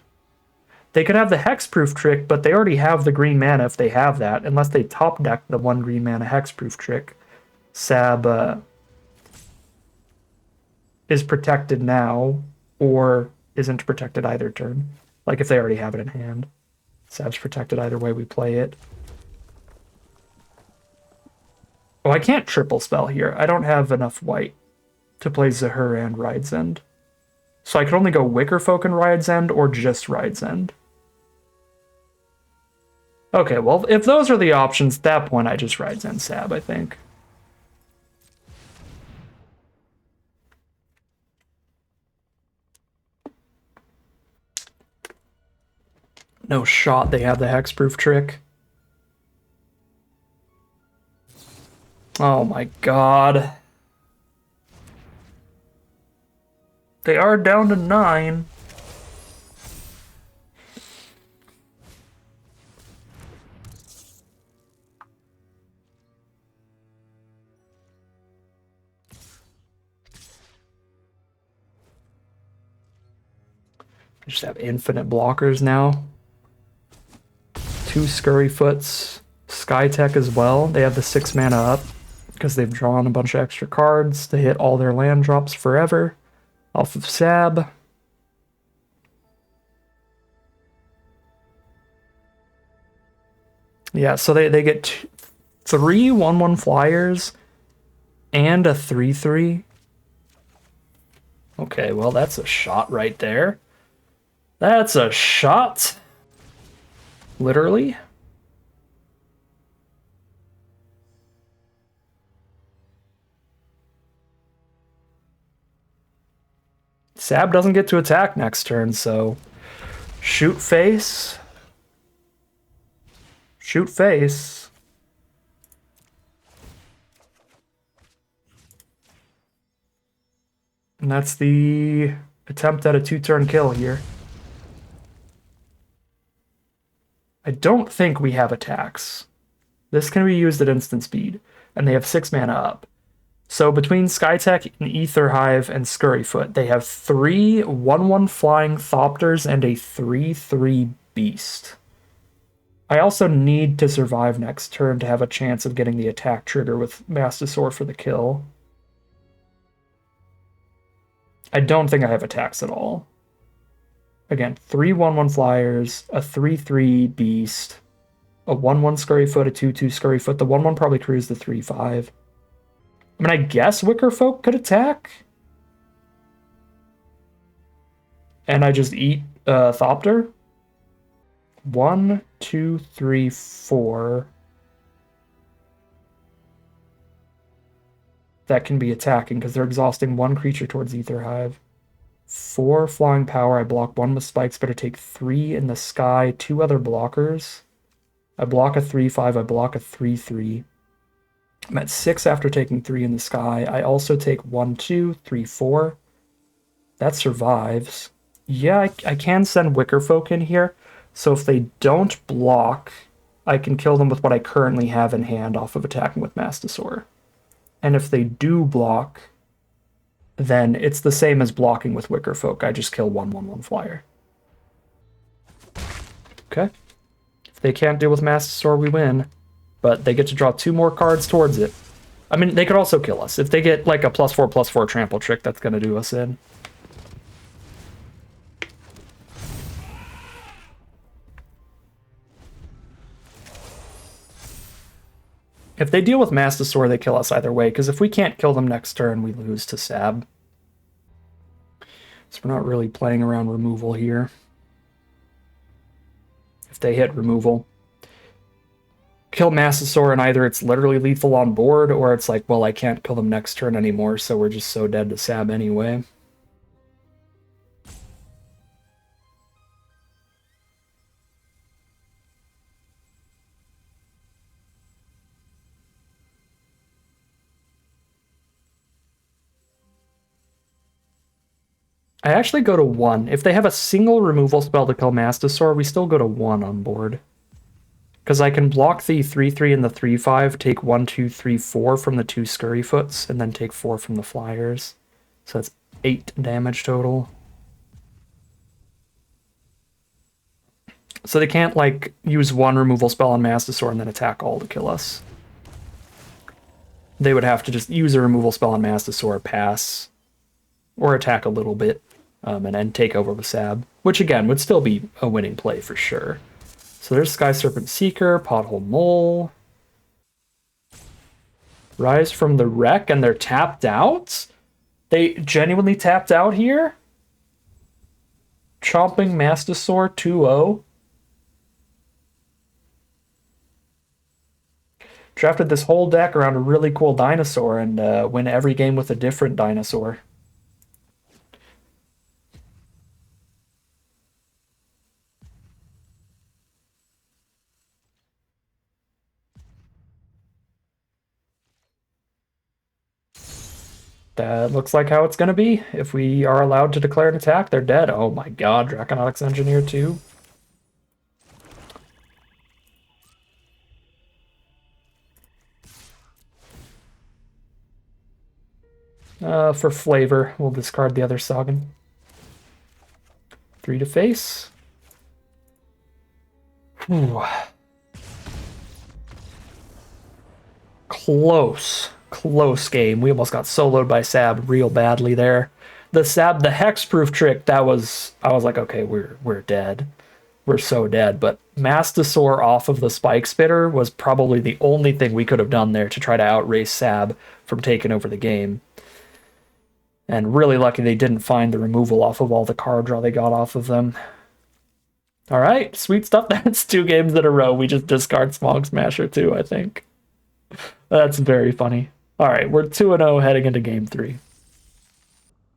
They could have the Hexproof trick, but they already have the green mana if they have that, unless they top deck the 1 green mana Hexproof trick. Sab is protected now, or isn't protected either turn. Like if they already have it in hand. Sab's protected either way we play it. Oh, I can't triple spell here. I don't have enough white to play Zahur and Ride's End. So I could only go Wickerfolk and Ride's End, or just Ride's End. Okay, well, if those are the options, at that point I just Ride's End Sab, I think. No shot they have the Hexproof trick. Oh my god. They are down to 9. I just have infinite blockers now. 2 Scurryfoots, Skytech as well. They have the 6 mana up because they've drawn a bunch of extra cards to hit all their land drops forever off of Sab. Yeah, so they get 3 1/1 flyers and a 3/3. Okay, well, that's a shot right there. That's a shot. Literally. Sab doesn't get to attack next turn, so shoot face. Shoot face. And that's the attempt at a 2-turn kill here. I don't think we have attacks. This can be used at instant speed, and they have 6 mana up. So between Skytech and Aetherhive and Scurryfoot, they have 3 1/1 flying Thopters and a 3/3 beast. I also need to survive next turn to have a chance of getting the attack trigger with Mastosaur for the kill. I don't think I have attacks at all. Again, 3 1/1 flyers, a 3/3 beast, a 1/1 Scurryfoot, a 2/2 Scurryfoot. The 1/1 probably crews the 3/5. I mean, I guess Wickerfolk could attack. And I just eat Thopter. 1, 2, 3, 4. That can be attacking because they're exhausting 1 creature towards Aetherhive. 4 flying power. I block 1 with spikes, but I take 3 in the sky. 2 other blockers. I block a 3/5. I block a 3/3. I'm at 6 after taking 3 in the sky. I also take 1, 2, 3, 4. That survives. Yeah, I can send Wickerfolk in here. So if they don't block, I can kill them with what I currently have in hand off of attacking with Mastosaur. And if they do block, then it's the same as blocking with Wickerfolk. I just kill 1/1 flyer. Okay. If they can't deal with Mastosaur, we win. But they get to draw 2 more cards towards it. I mean, they could also kill us. If they get like a +4/+4 trample trick, that's going to do us in. If they deal with Mastosaur, they kill us either way, because if we can't kill them next turn, we lose to Sab. So we're not really playing around removal here. If they hit removal, kill Mastosaur, and either it's literally lethal on board, or it's like, well, I can't kill them next turn anymore, so we're just so dead to Sab anyway. I actually go to 1. If they have a single removal spell to kill Mastosaur, we still go to 1 on board. Because I can block the 3/3 and the 3/5, take 1, 2, 3, 4 from the 2 Scurryfoots, and then take 4 from the flyers. So that's 8 damage total. So they can't, like, use 1 removal spell on Mastosaur and then attack all to kill us. They would have to just use a removal spell on Mastosaur, pass, or attack a little bit, and then take over with Sab, which again would still be a winning play for sure. So there's Sky Serpent Seeker, Pothole Mole, Rise from the Wreck, and they're tapped out? They genuinely tapped out here? Chomping Mastosaur 2-0. Drafted this whole deck around a really cool dinosaur and win every game with a different dinosaur. That looks like how it's going to be. If we are allowed to declare an attack, they're dead. Oh my god, Draconotics Engineer 2. For flavor, we'll discard the other Sagan. 3 to face. Whew. Close game. We almost got soloed by Sab real badly there. The hexproof trick, I was like, okay, we're dead. We're so dead. But Mastosaur off of the Spike Spitter was probably the only thing we could have done there to try to outrace Sab from taking over the game. And really lucky they didn't find the removal off of all the card draw they got off of them. All right, sweet stuff. That's 2 games in a row. We just discard Smog Smasher 2, I think. That's very funny. All right, we're 2-0 heading into game 3.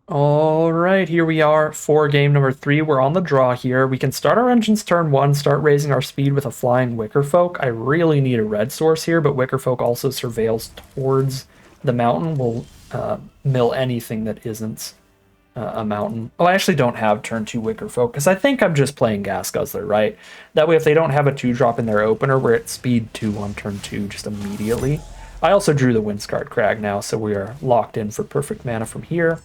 All right, here we are for game number 3. We're on the draw here. We can start our engines turn 1, start raising our speed with a flying Wickerfolk. I really need a red source here, but Wickerfolk also surveils towards the mountain. Will mill anything that isn't a mountain. Oh, I actually don't have turn 2 Wickerfolk, because I think I'm just playing Gas Guzzler, right? That way, if they don't have a 2-drop in their opener, we're at speed 2 on turn 2 just immediately. I also drew the Windscarred Crag now, so we are locked in for perfect mana from here.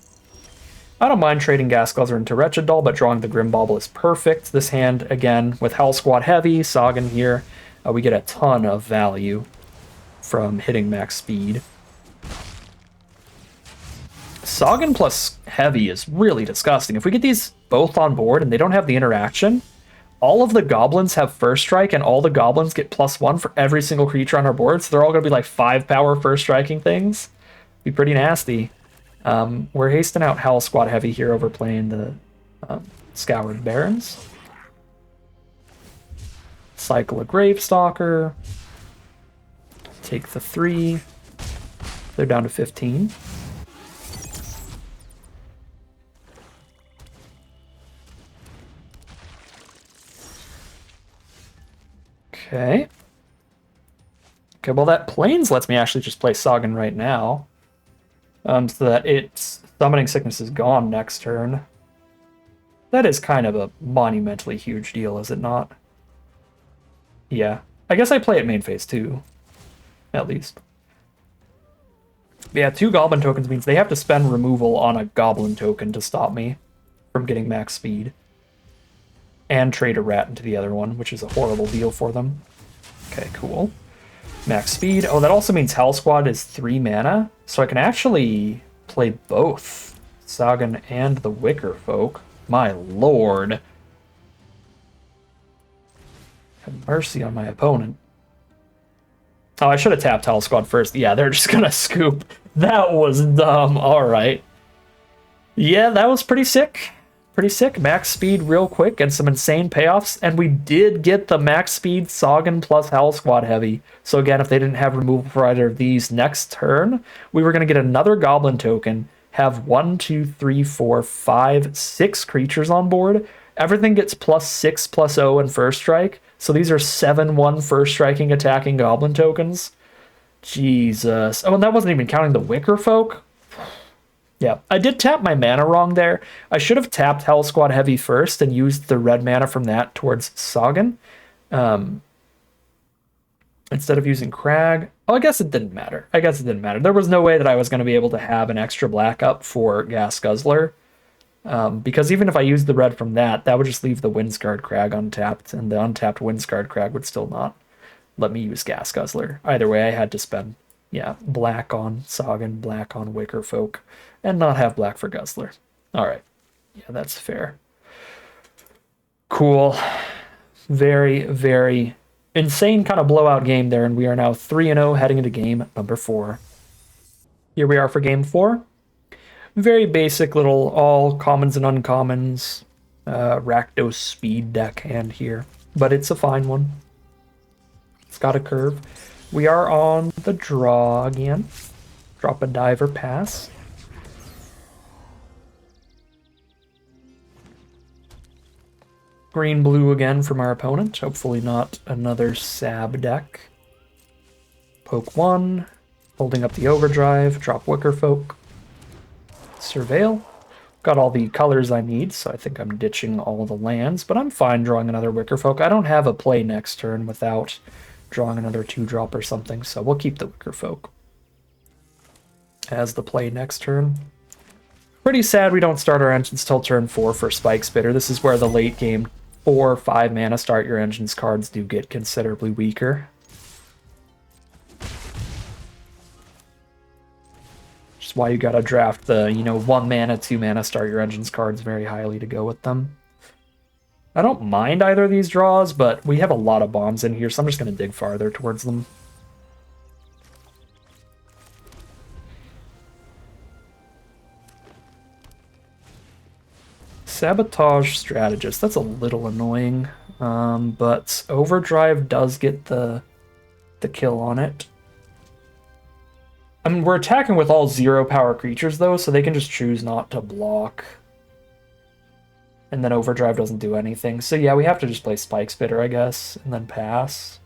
I don't mind trading Gas Guzzler into Wretched Doll, but drawing the Grim Bauble is perfect. This hand, again, with Hell Squad Heavy, Sagan here, we get a ton of value from hitting max speed. Sagan plus Heavy is really disgusting. If we get these both on board and they don't have the interaction, all of the goblins have first strike, and all the goblins get +1 for every single creature on our board, so they're all going to be like 5-power first striking things. Be pretty nasty. We're hasting out Howl Squad Heavy here, overplaying the Scoured Barons. Cycle a Gravestalker. Take the 3. They're down to 15. Okay. Okay, well that Plains lets me actually just play Sagan right now. So that its Summoning Sickness is gone next turn. That is kind of a monumentally huge deal, is it not? Yeah. I guess I play it main phase too. At least. Yeah, 2 Goblin tokens means they have to spend removal on a Goblin token to stop me from getting max speed. And trade a rat into the other one, which is a horrible deal for them. Okay, cool. Max speed. Oh, that also means Hell Squad is 3 mana, so I can actually play both Sagan and the Wickerfolk. My lord. Have mercy on my opponent. Oh, I should have tapped Hell Squad first. Yeah, they're just gonna scoop. That was dumb. Alright. Yeah, that was pretty sick. Pretty sick. Max speed real quick and some insane payoffs. And we did get the max speed Sagan plus Hell Squad Heavy. So again, if they didn't have removal for either of these next turn, we were going to get another Goblin token, have 1, 2, 3, 4, 5, 6 creatures on board. Everything gets +6/+0 in first strike. So these are 7/1 first striking attacking Goblin tokens. Jesus. Oh, and that wasn't even counting the Wickerfolk. Yeah, I did tap my mana wrong there. I should have tapped Hell Squad Heavy first and used the red mana from that towards Sagan. Instead of using Crag. Oh, I guess it didn't matter. There was no way that I was going to be able to have an extra black up for Gas Guzzler. Because even if I used the red from that, that would just leave the Windscarred Crag untapped, and the untapped Windscarred Crag would still not let me use Gas Guzzler. Either way, I had to spend, yeah, black on Sagan, black on Wickerfolk, and not have black for Guzzler. All right. Yeah, that's fair. Cool. Very, very insane kind of blowout game there, and we are now 3-0 heading into game number 4. Here we are for game 4. Very basic little all commons and uncommons Rakdos speed deck hand here, but it's a fine one. It's got a curve. We are on the draw again. Drop a diver pass. Green blue again from our opponent. Hopefully not another Sab deck. Poke 1. Holding up the overdrive. Drop Wickerfolk. Surveil. Got all the colors I need, so I think I'm ditching all the lands, but I'm fine drawing another Wickerfolk. I don't have a play next turn without drawing another 2-drop or something, so we'll keep the Wickerfolk as the play next turn. Pretty sad we don't start our engines till turn 4 for Spike Spitter. This is where the late game 4 or 5 mana start your engines cards do get considerably weaker. Which is why you gotta draft the, 1 mana, 2 mana start your engines cards very highly to go with them. I don't mind either of these draws, but we have a lot of bombs in here, so I'm just gonna dig farther towards them. Sabotage Strategist, that's a little annoying, but Overdrive does get the kill on it. I mean, we're attacking with all 0-power creatures, though, so they can just choose not to block. And then Overdrive doesn't do anything. So yeah, we have to just play Spike Spitter, I guess, and then pass.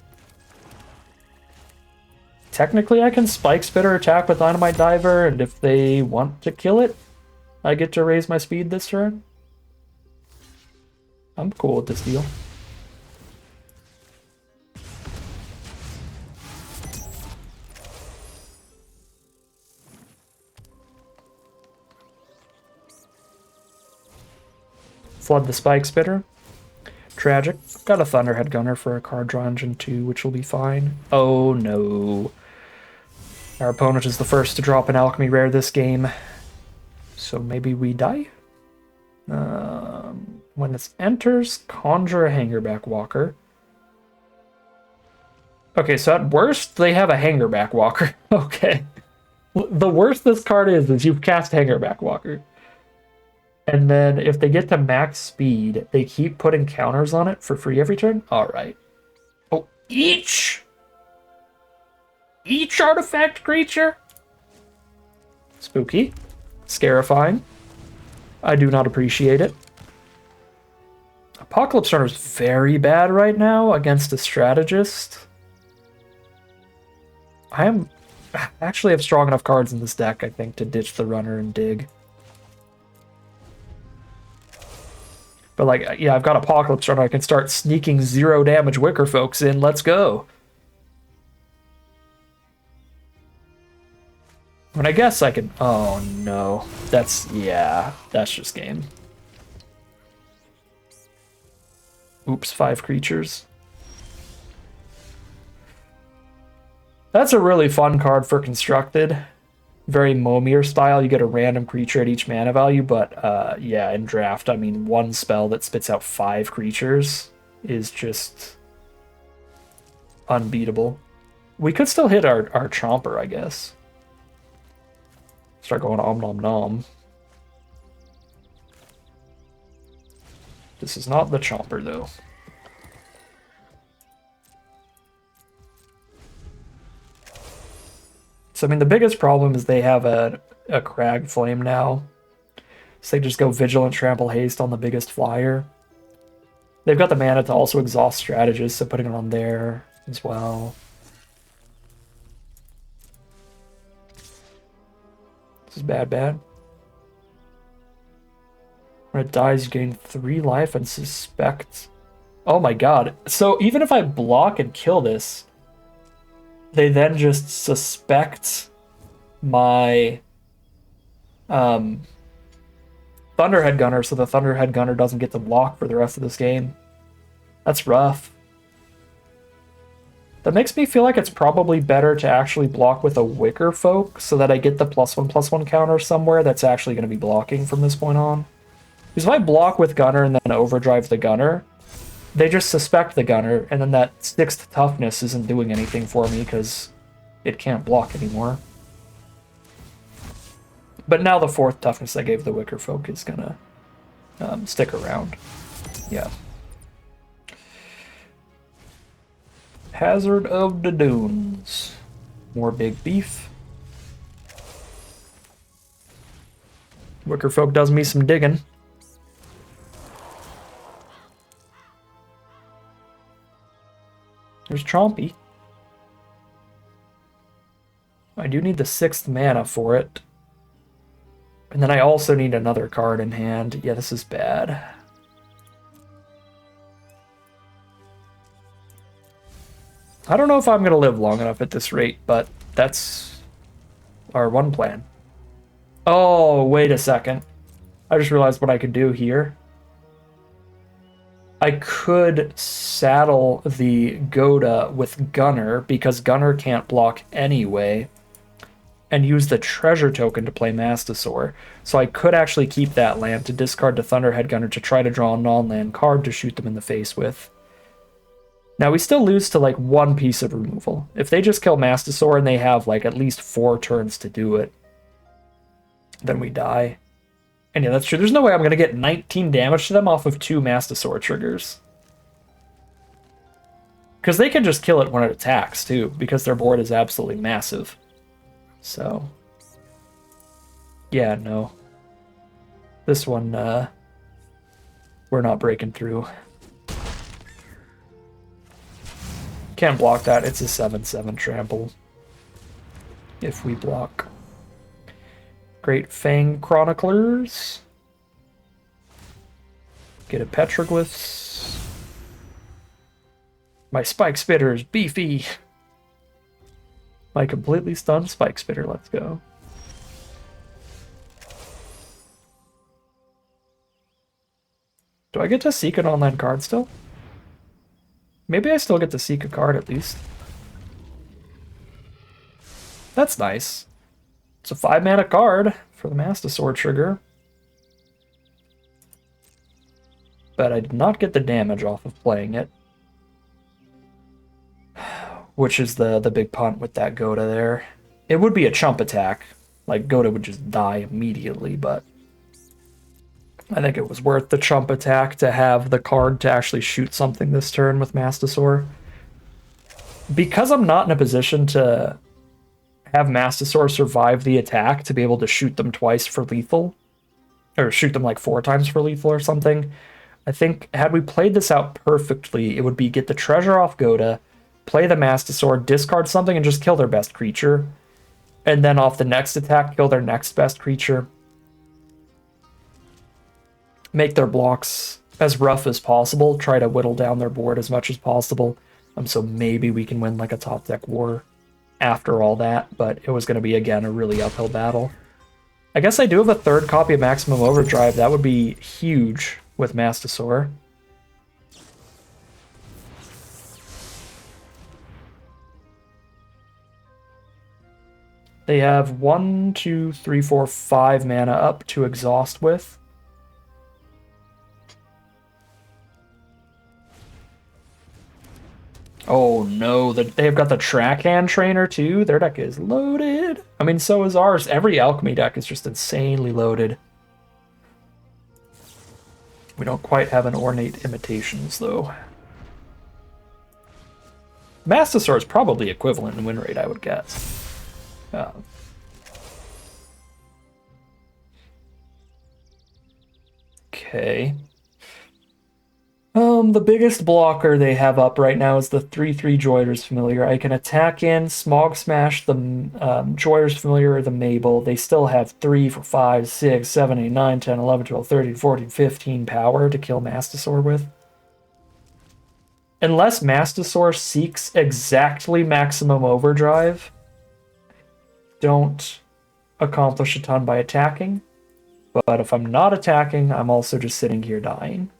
Technically, I can Spike Spitter attack with Dynamite Diver, and if they want to kill it, I get to raise my speed this turn. I'm cool with this deal. Flood the Spike Spitter. Tragic. Got a Thunderhead Gunner for a card draw engine too, which will be fine. Oh no. Our opponent is the first to drop an Alchemy rare this game. So maybe we die? When this enters, conjure a Hangerback Walker. Okay, so at worst, they have a Hangerback Walker. Okay. The worst this card is you've cast Hangerback Walker. And then if they get to max speed, they keep putting counters on it for free every turn? Alright. Oh, each artifact creature? Spooky. Scarifying. I do not appreciate it. Apocalypse Runner is very bad right now against a strategist. I actually have strong enough cards in this deck, I think, to ditch the runner and dig. But, like, yeah, I've got Apocalypse Runner. I can start sneaking 0 damage Wicker Folks in. Let's go. I mean, I guess I can... Oh, no. Yeah, that's just game. Oops, 5 creatures. That's a really fun card for Constructed. Very Momir style. You get a random creature at each mana value, but yeah, in Draft, I mean, one spell that spits out 5 creatures is just unbeatable. We could still hit our Chomper, I guess. Start going Om Nom Nom. This is not the Chomper, though. So, I mean, the biggest problem is they have a Crag Flame now. So they just go Vigilant Trample Haste on the biggest flyer. They've got the mana to also exhaust Strategist, so putting it on there as well. This is bad. When it dies, you gain 3 life and suspect... Oh my god. So even if I block and kill this, they then just suspect my Thunderhead Gunner, so the Thunderhead Gunner doesn't get to block for the rest of this game. That's rough. That makes me feel like it's probably better to actually block with a Wicker Folk so that I get the +1/+1 counter somewhere that's actually going to be blocking from this point on. Because if I block with Gunner and then overdrive the Gunner, they just suspect the Gunner, and then that 6th toughness isn't doing anything for me because it can't block anymore. But now the 4th toughness I gave the Wicker Folk is gonna stick around. Yeah. Hazard of the Dunes. More big beef. Wicker Folk does me some digging. There's Chompy. I do need the 6th mana for it. And then I also need another card in hand. Yeah, this is bad. I don't know if I'm going to live long enough at this rate, but that's our one plan. Oh, wait a second. I just realized what I could do here. I could saddle the Goda with Gunner, because Gunner can't block anyway, and use the treasure token to play Mastosaur. So I could actually keep that land to discard the Thunderhead Gunner to try to draw a non-land card to shoot them in the face with. Now we still lose to like 1 piece of removal. If they just kill Mastosaur and they have like at least 4 turns to do it, then we die. And yeah, that's true. There's no way I'm going to get 19 damage to them off of 2 Mastosaur triggers. Because they can just kill it when it attacks, too, because their board is absolutely massive. So, yeah, no. This one, we're not breaking through. Can't block that. It's a 7/7 trample. If we block. Great Fang Chroniclers. Get a Petroglyphs. My Spike Spitter is beefy. My completely stunned Spike Spitter. Let's go. Do I get to seek an online card still? Maybe I still get to seek a card at least. That's nice. It's a 5-mana card for the Mastosaur trigger. But I did not get the damage off of playing it. Which is the big punt with that Goda there. It would be a chump attack. Like, Goda would just die immediately, but I think it was worth the chump attack to have the card to actually shoot something this turn with Mastosaur. Because I'm not in a position to have Mastosaur survive the attack to be able to shoot them twice for lethal, or shoot them like 4 times for lethal or something, I think had we played this out perfectly, it would be get the treasure off Goda, play the Mastosaur, discard something, and just kill their best creature. And then off the next attack, kill their next best creature. Make their blocks as rough as possible, try to whittle down their board as much as possible. So maybe we can win like a top deck war after all that, but it was going to be, again, a really uphill battle. I guess I do have a 3rd copy of Maximum Overdrive. That would be huge with Mastosaur. They have 1, 2, 3, 4, 5 mana up to exhaust with. Oh no, they've got the Trackhand Trainer too. Their deck is loaded. I mean, so is ours. Every Alchemy deck is just insanely loaded. We don't quite have an Ornate Imitations though. Mastosaur is probably equivalent in win rate, I would guess. Okay. The biggest blocker they have up right now is the 3/3 Joyer's Familiar. I can attack in, Smog Smash the Joyer's Familiar or the Mabel. They still have 3 for 5, 6, 7, 8, 9, 10, 11, 12, 13, 14, 15 power to kill Mastosaur with. Unless Mastosaur seeks exactly Maximum Overdrive, don't accomplish a ton by attacking. But if I'm not attacking, I'm also just sitting here dying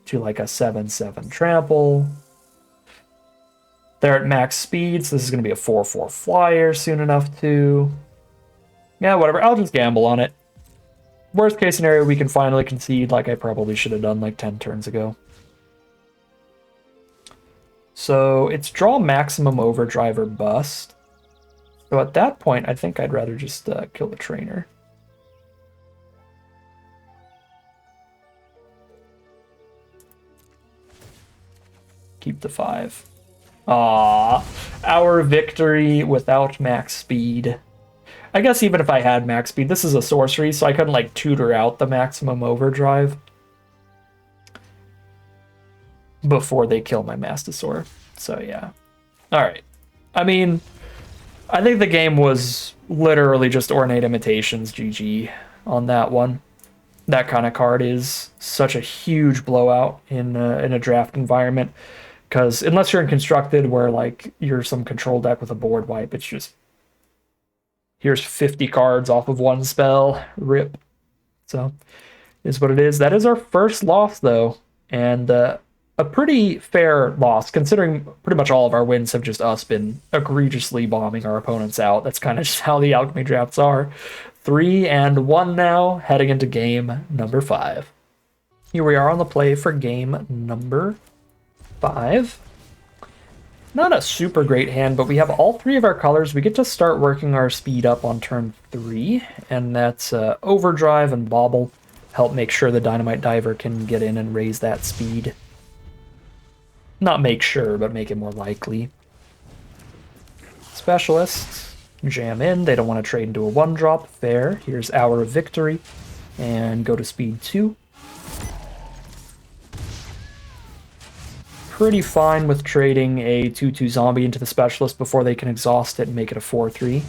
to like a 7/7 trample. They're at max speed, so this is going to be a 4/4 flyer soon enough too. Yeah, whatever. I'll just gamble on it. Worst case scenario, we can finally concede like I probably should have done like 10 turns ago. So it's draw Maximum Overdrive or bust. So at that point, I think I'd rather just kill the trainer. Keep the 5. Ah, our victory without max speed. I guess even if I had max speed, this is a sorcery, so I couldn't like tutor out the Maximum Overdrive before they kill my Mastosaur. So yeah. Alright. I mean, I think the game was literally just Ornate Imitations GG on that one. That kind of card is such a huge blowout in a draft environment. Because unless you're in Constructed where like you're some control deck with a board wipe, it's just here's 50 cards off of one spell. Rip. So is what it is. That is our first loss though. And a pretty fair loss considering pretty much all of our wins have just us been egregiously bombing our opponents out. That's kind of just how the Alchemy drafts are. 3-1 now, heading into game number 5. Here we are on the play for game number 5. Not a super great hand, but we have all 3 of our colors. We get to start working our speed up on turn 3, and that's Overdrive and Bobble. Help make sure the Dynamite Diver can get in and raise that speed. Not make sure, but make it more likely. Specialists. Jam in. They don't want to trade into a 1-drop. Fair. Here's Hour of Victory. And go to speed 2. Pretty fine with trading a 2/2 zombie into the specialist before they can exhaust it and make it a 4/3.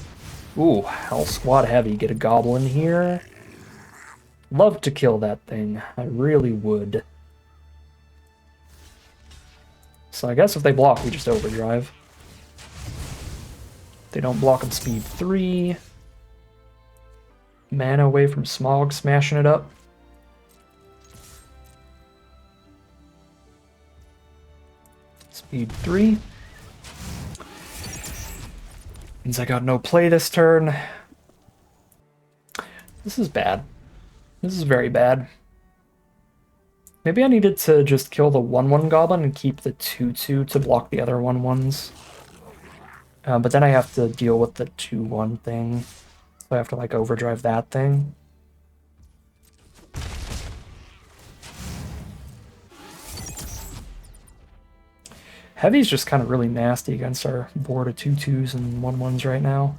Ooh, Hell Squad heavy. Get a goblin here. Love to kill that thing. I really would. So I guess if they block, we just overdrive. They don't block them speed 3. Mana away from Smog, smashing it up. Speed 3. Means I got no play this turn. This is bad. This is very bad. Maybe I needed to just kill the 1/1 goblin and keep the 2/2 to block the other 1/1s. But then I have to deal with the 2/1 thing. So I have to like overdrive that thing. Heavy's just kind of really nasty against our board of 2/2s and 1/1s right now.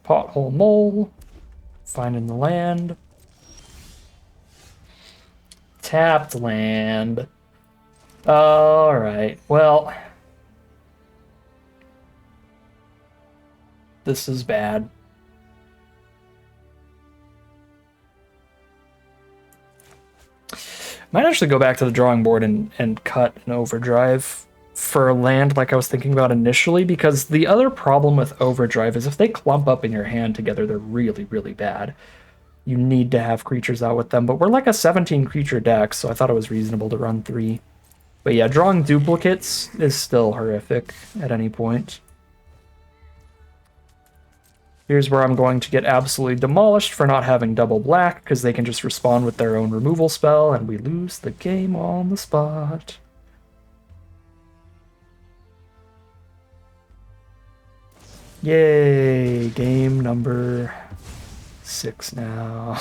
Pothole Mole. Finding the land. Tapped land. Alright, well. This is bad. Might actually go back to the drawing board and cut an overdrive for land like I was thinking about initially, because the other problem with overdrive is if they clump up in your hand together, they're really, really bad. You need to have creatures out with them, but we're like a 17 creature deck, so I thought it was reasonable to run 3. But yeah, drawing duplicates is still horrific at any point. Here's where I'm going to get absolutely demolished for not having double black, because they can just respond with their own removal spell, and we lose the game on the spot. Yay! Game number 6 now.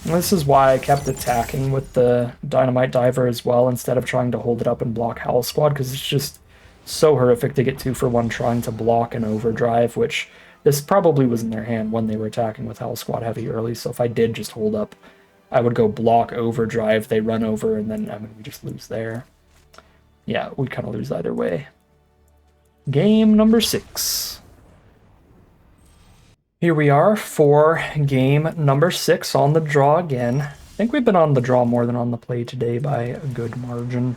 This is why I kept attacking with the Dynamite Diver as well, instead of trying to hold it up and block Howl Squad, because it's just so horrific to get 2 for 1 trying to block an overdrive, which this probably was in their hand when they were attacking with Howl Squad heavy early, so if I did just hold up, I would go block overdrive, they run over, and then we just lose there. Yeah, we kind of lose either way. Game number 6. Here we are for game number 6 on the draw again. I think we've been on the draw more than on the play today by a good margin.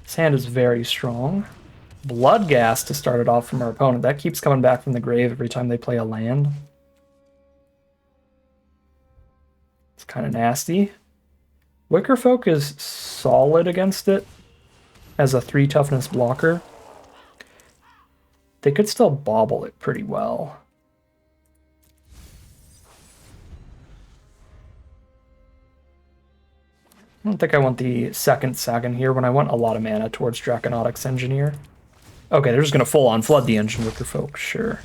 This hand is very strong. Bloodghast to start it off from our opponent. That keeps coming back from the grave every time they play a land. It's kind of nasty. Wickerfolk is solid against it as a 3 toughness blocker. They could still bobble it pretty well. I don't think I want the second Sagan here when I want a lot of mana towards Draconautics Engineer. Okay, they're just going to full-on flood the engine with their folk, sure.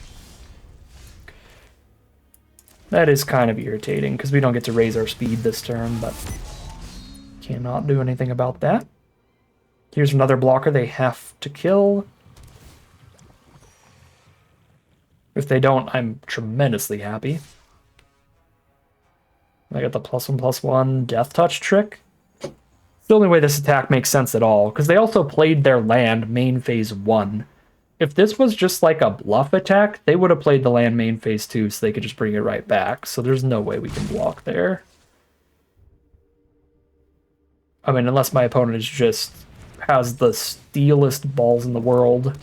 That is kind of irritating, because we don't get to raise our speed this turn, but cannot do anything about that. Here's another blocker they have to kill. If they don't, I'm tremendously happy. I got the +1/+1 Death Touch trick. It's the only way this attack makes sense at all, because they also played their land main phase 1. If this was just like a bluff attack, they would have played the land main phase 2, so they could just bring it right back. So there's no way we can block there. I mean, unless my opponent is just has the steelest balls in the world.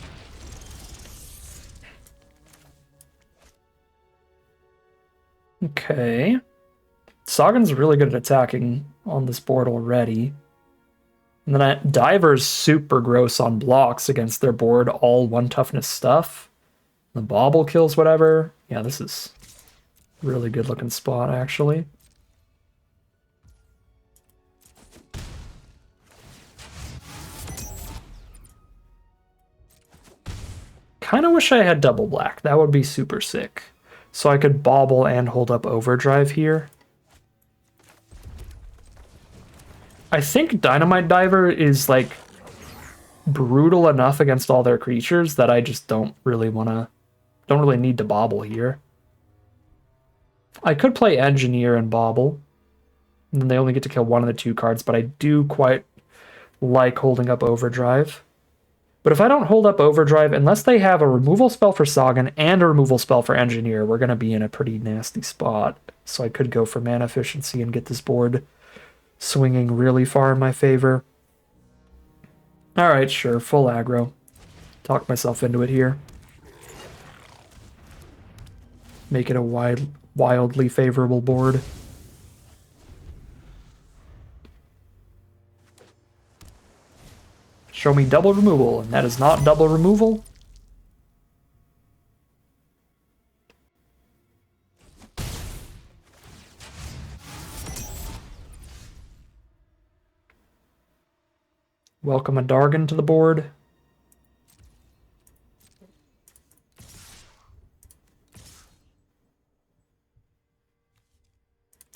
Okay. Sagan's really good at attacking on this board already. And then Diver's super gross on blocks against their board, all 1 toughness stuff. The bobble kills whatever. Yeah, this is a really good looking spot, actually. Kind of wish I had double black. That would be super sick. So I could bobble and hold up overdrive here. I think Dynamite Diver is like brutal enough against all their creatures that I just don't really need to bobble here. I could play Engineer and bobble, and then they only get to kill one of the two cards, but I do quite like holding up Overdrive. But if I don't hold up Overdrive, unless they have a removal spell for Sagan and a removal spell for Engineer, we're going to be in a pretty nasty spot. So I could go for mana efficiency and get this board swinging really far in my favor. Alright, sure, full aggro. Talk myself into it here. Make it a wildly favorable board. Show me double removal, and that is not double removal. Welcome a Dargon to the board.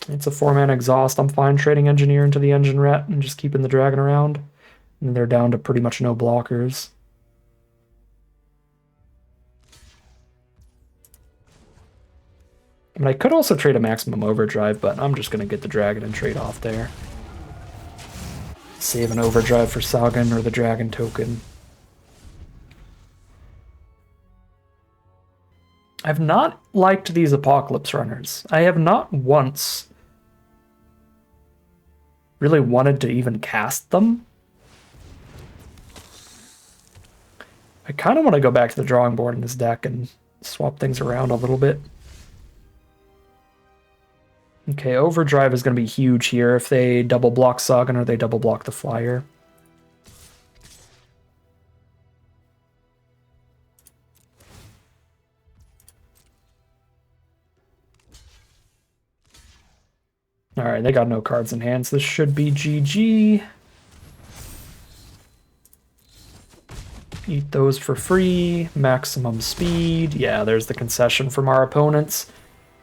It's a 4-mana exhaust. I'm fine trading Engineer into the Engine Rat and just keeping the Dragon around. And they're down to pretty much no blockers. I mean, I could also trade a Maximum Overdrive, but I'm just going to get the Dragon and trade off there. Save an Overdrive for Sagan or the Dragon token. I've not liked these Apocalypse Runners. I have not once really wanted to even cast them. I kind of want to go back to the drawing board in this deck and swap things around a little bit. Okay, Overdrive is going to be huge here if they double block Sagan or they double block the Flyer. Alright, they got no cards in hand, so this should be GG. Eat those for free. Maximum speed. Yeah, there's the concession from our opponents.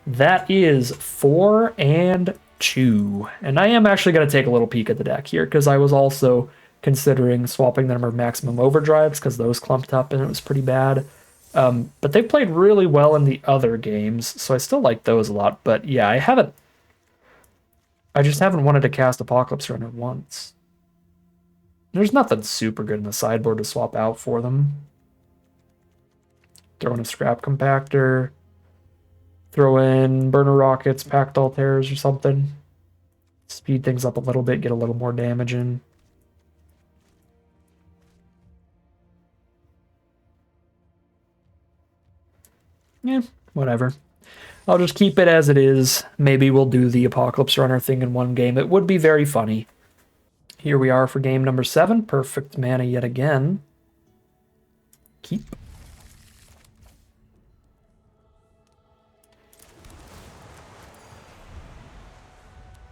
That is 4 and 2. And I am actually going to take a little peek at the deck here, because I was also considering swapping the number of Maximum Overdrives, because those clumped up and it was pretty bad. But they played really well in the other games, so I still like those a lot. But yeah, I just haven't wanted to cast Apocalypse Runner once. There's nothing super good in the sideboard to swap out for them. Throw in a Scrap Compactor. Throw in Burner Rockets, Packed Altairs or something. Speed things up a little bit, get a little more damage in. Yeah, whatever. I'll just keep it as it is. Maybe we'll do the Apocalypse Runner thing in one game. It would be very funny. Here we are for game number 7. Perfect mana yet again. Keep.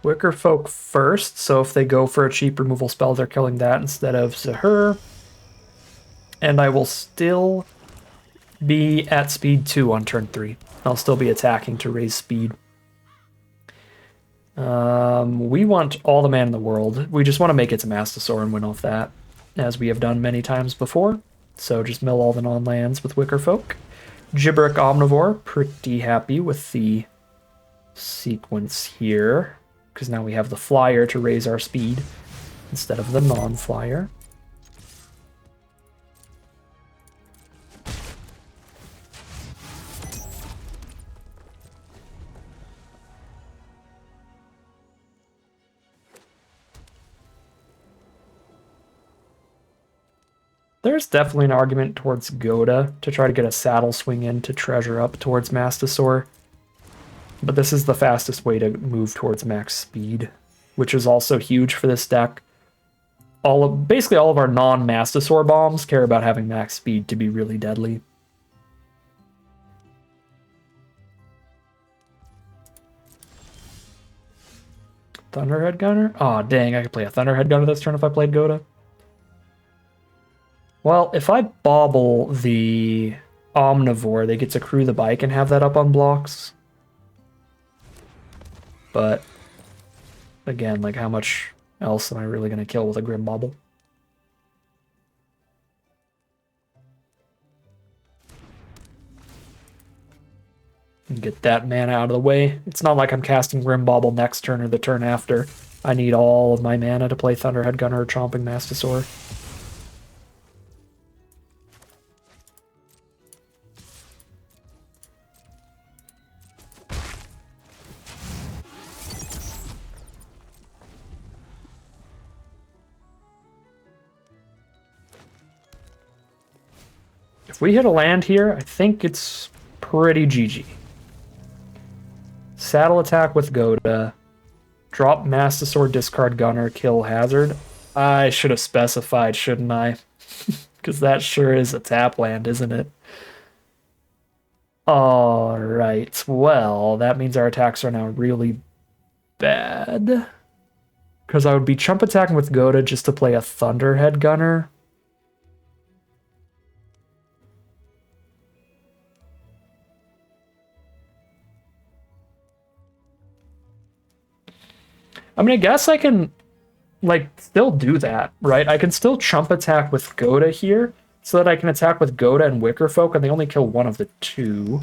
Wicker Folk first, so if they go for a cheap removal spell, they're killing that instead of Zahur. And I will still be at speed 2 on turn 3. I'll still be attacking to raise speed. We want all the mana in the world. We just want to make it to Mastosaur and win off that, as we have done many times before. So just mill all the non-lands with Wicker Folk. Gibberick Omnivore, pretty happy with the sequence here, because now we have the Flyer to raise our speed instead of the non-Flyer. There's definitely an argument towards Goda to try to get a saddle swing in to treasure up towards Mastosaur. But this is the fastest way to move towards max speed, which is also huge for this deck. Basically all of our non-Mastosaur bombs care about having max speed to be really deadly. Thunderhead Gunner? Aw, dang, I could play a Thunderhead Gunner this turn if I played Goda. Well, if I bobble the Omnivore, they get to crew the bike and have that up on blocks. But again, like how much else am I really going to kill with a Grim Bauble? And get that mana out of the way. It's not like I'm casting Grim Bauble next turn or the turn after. I need all of my mana to play Thunderhead Gunner or Chomping Mastosaur. If we hit a land here, I think it's pretty GG. Saddle attack with Goda. Drop Mastosaur, discard Gunner, kill Hazard. I should have specified, shouldn't I? Because that sure is a tap land, isn't it? Alright, well, that means our attacks are now really bad. Because I would be chump attacking with Goda just to play a Thunderhead Gunner. I mean, I guess I can, like, still do that, right? I can still chump attack with Goda here, so that I can attack with Goda and Wickerfolk, and they only kill one of the two.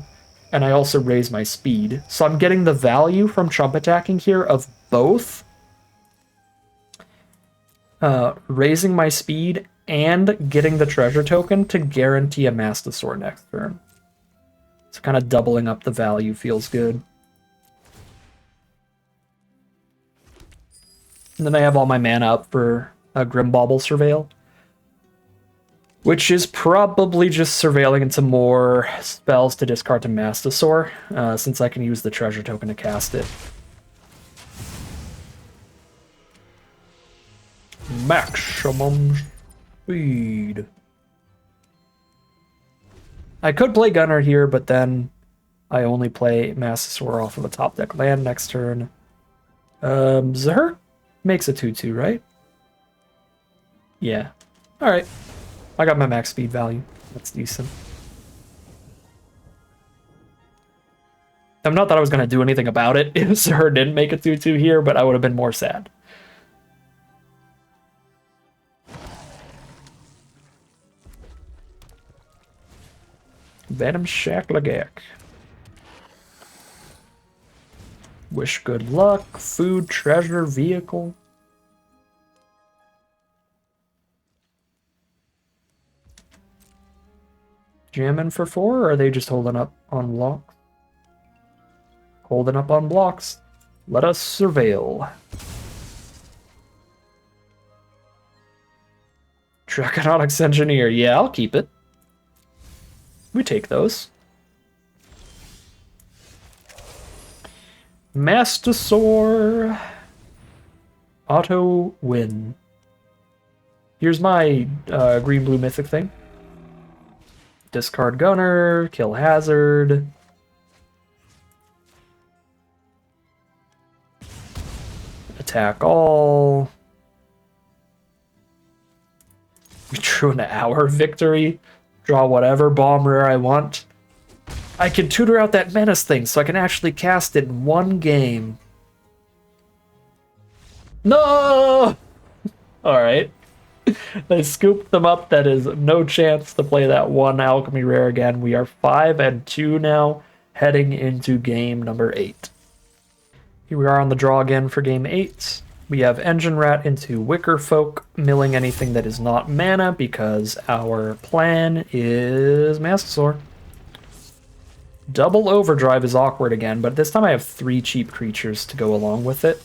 And I also raise my speed. So I'm getting the value from chump attacking here of both. Raising my speed and getting the treasure token to guarantee a Mastosaur next turn. So kind of doubling up the value feels good. And then I have all my mana up for a Grim Bauble Surveil. Which is probably just surveilling into more spells to discard to Mastosaur, since I can use the treasure token to cast it. Maximum speed. I could play Gunner here, but then I only play Mastosaur off of a top deck land next turn. Zahur makes a 2/2, right? Yeah. Alright. I got my max speed value. That's decent. I'm not that I was going to do anything about it if Zahur didn't make a 2/2 here, but I would have been more sad. Venom Shaklagak. Wish good luck. Food, treasure, vehicle. Jamming for 4, or are they just holding up on blocks? Holding up on blocks. Let us surveil. Draconautics Engineer. Yeah, I'll keep it. We take those. Mastosaur. Auto win. Here's my green-blue mythic thing. Discard Gunner, kill Hazard. Attack all. We drew an hour victory. Draw whatever bomb rare I want. I can tutor out that menace thing so I can actually cast it in one game. No! Alright. They scooped them up. That is no chance to play that one alchemy rare again. We are 5-2 now, heading into game number 8. Here we are on the draw again for game 8. We have Engine Rat into Wickerfolk, milling anything that is not mana because our plan is Mastosaur. Double Overdrive is awkward again, but this time I have 3 cheap creatures to go along with it,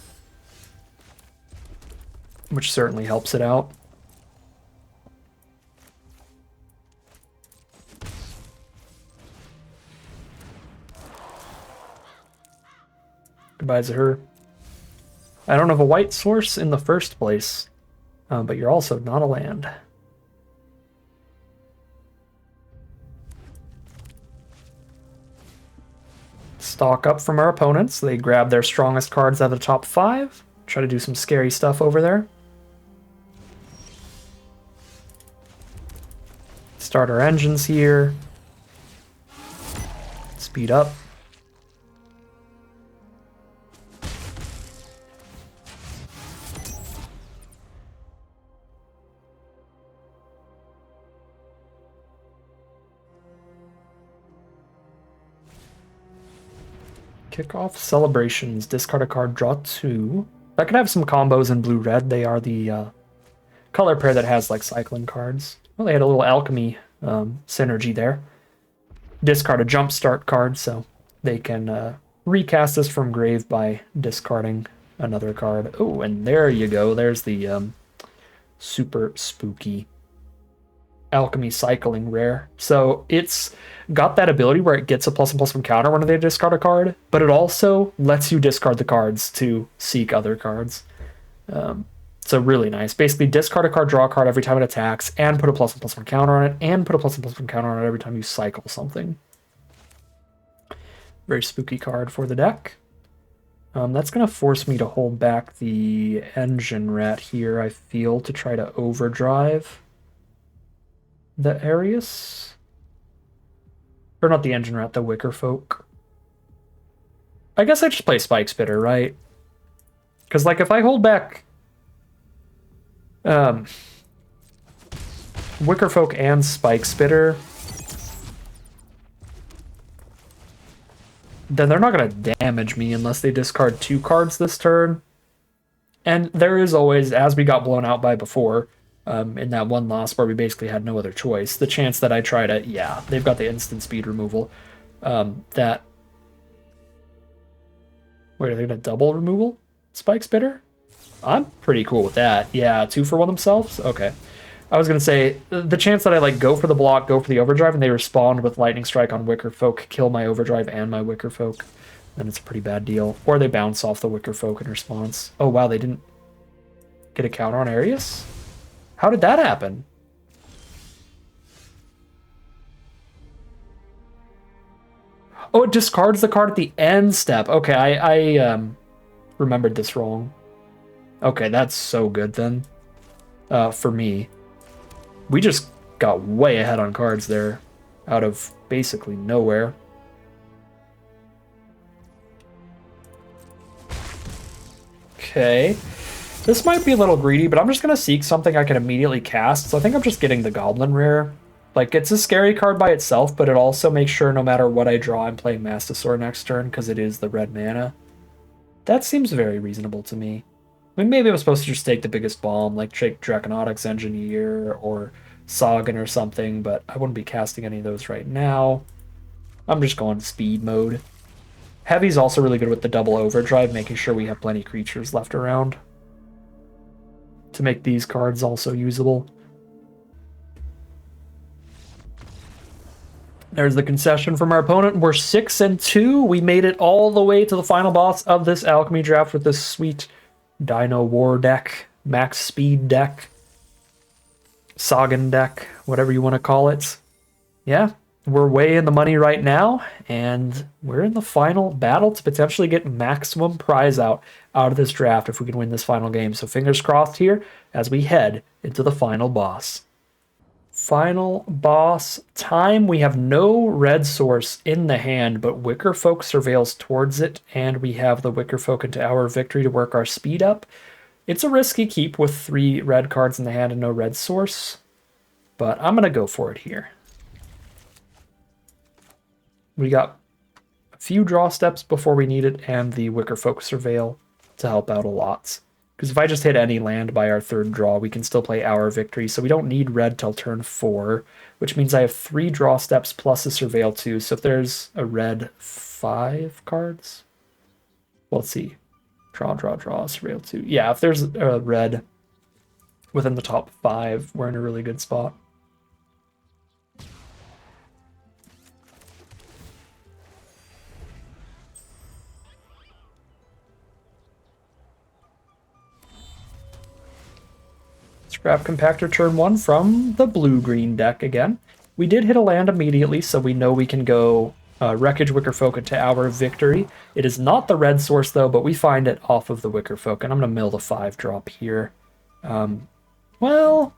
which certainly helps it out. Goodbye, Zahur. I don't have a white source in the first place, but you're also not a land. Stock up from our opponents. They grab their strongest cards out of the top 5. Try to do some scary stuff over there. Start our engines here. Speed up. Kick off celebrations. Discard a card, draw 2. That could have some combos in blue-red. They are the color pair that has like cycling cards. Well, they had a little alchemy synergy there. Discard a jumpstart card, so they can recast this from grave by discarding another card. Oh, and there you go. There's the super spooky alchemy cycling rare. So it's got that ability where it gets a +1/+1 counter when they discard a card, but it also lets you discard the cards to seek other cards. So really nice. Basically, discard a card, draw a card every time it attacks, and put a +1/+1 counter on it, and put a +1/+1 counter on it every time you cycle something. Very spooky card for the deck. That's going to force me to hold back the Engine Rat here, I feel, to try to overdrive the Arius. Or not the Engine Rat, the Wicker Folk. I guess I just play Spike Spitter, right? Because, like, if I hold back Wicker Folk and Spike Spitter, then they're not going to damage me unless they discard 2 cards this turn. And there is always, as we got blown out by before, in that one loss where we basically had no other choice, the chance that I try to, yeah, they've got the instant speed removal. Wait, are they going to double removal? Spike Spitter? I'm pretty cool with that. Yeah, 2 for 1 themselves? Okay. I was going to say, the chance that I like go for the block, go for the overdrive, and they respond with Lightning Strike on Wicker Folk, kill my overdrive and my Wicker Folk, then it's a pretty bad deal. Or they bounce off the Wicker Folk in response. Oh wow, they didn't get a counter on Arius? How did that happen? Oh, it discards the card at the end step. Okay, I remembered this wrong. Okay, that's so good then. For me. We just got way ahead on cards there, out of basically nowhere. Okay. This might be a little greedy, but I'm just going to seek something I can immediately cast, so I think I'm just getting the Goblin Rare. Like, it's a scary card by itself, but it also makes sure no matter what I draw, I'm playing Mastosaur next turn, because it is the red mana. That seems very reasonable to me. I mean, maybe I'm supposed to just take the biggest bomb, like take Draconautics Engineer or Sagan or something, but I wouldn't be casting any of those right now. I'm just going speed mode. Heavy's also really good with the double overdrive, making sure we have plenty of creatures left around to make these cards also usable. There's the concession from our opponent. We're 6-2. We made it all the way to the final boss of this alchemy draft with this sweet Dino War deck, max speed deck, Sagan deck, whatever you want to call it. Yeah, we're way in the money right now, and we're in the final battle to potentially get maximum prize out of this draft if we can win this final game. So fingers crossed here as we head into the final boss. Final boss time. We have no red source in the hand, but Wicker Folk surveils towards it, and we have the Wicker Folk into our victory to work our speed up. It's a risky keep with 3 red cards in the hand and no red source, but I'm going to go for it here. We got a few draw steps before we need it, and the Wicker Folk surveil to help out a lot. Because if I just hit any land by our 3rd draw, we can still play our victory. So we don't need red till turn 4, which means I have 3 draw steps plus a surveil 2. So if there's a red 5 cards, well, let's see. Draw, surveil 2. Yeah, if there's a red within the top 5, we're in a really good spot. Scrap Compactor turn 1 from the blue-green deck again. We did hit a land immediately, so we know we can go Wreckage Wicker Folk into our victory. It is not the red source, though, but we find it off of the Wicker Folk, and I'm going to mill the 5-drop here. Well,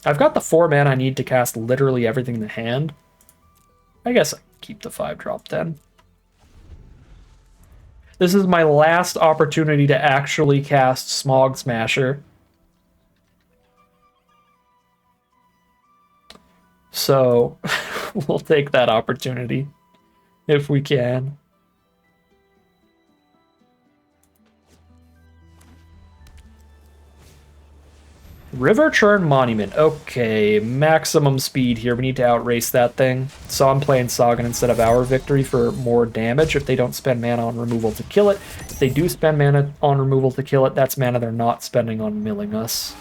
I've got the 4 mana I need to cast literally everything in the hand. I guess I keep the 5-drop then. This is my last opportunity to actually cast Smog Smasher. So we'll take that opportunity if we can. River Churn Monument. Okay, maximum speed here. We need to outrace that thing. So I'm playing Sagan instead of our victory for more damage if they don't spend mana on removal to kill it. If they do spend mana on removal to kill it, that's mana they're not spending on milling us.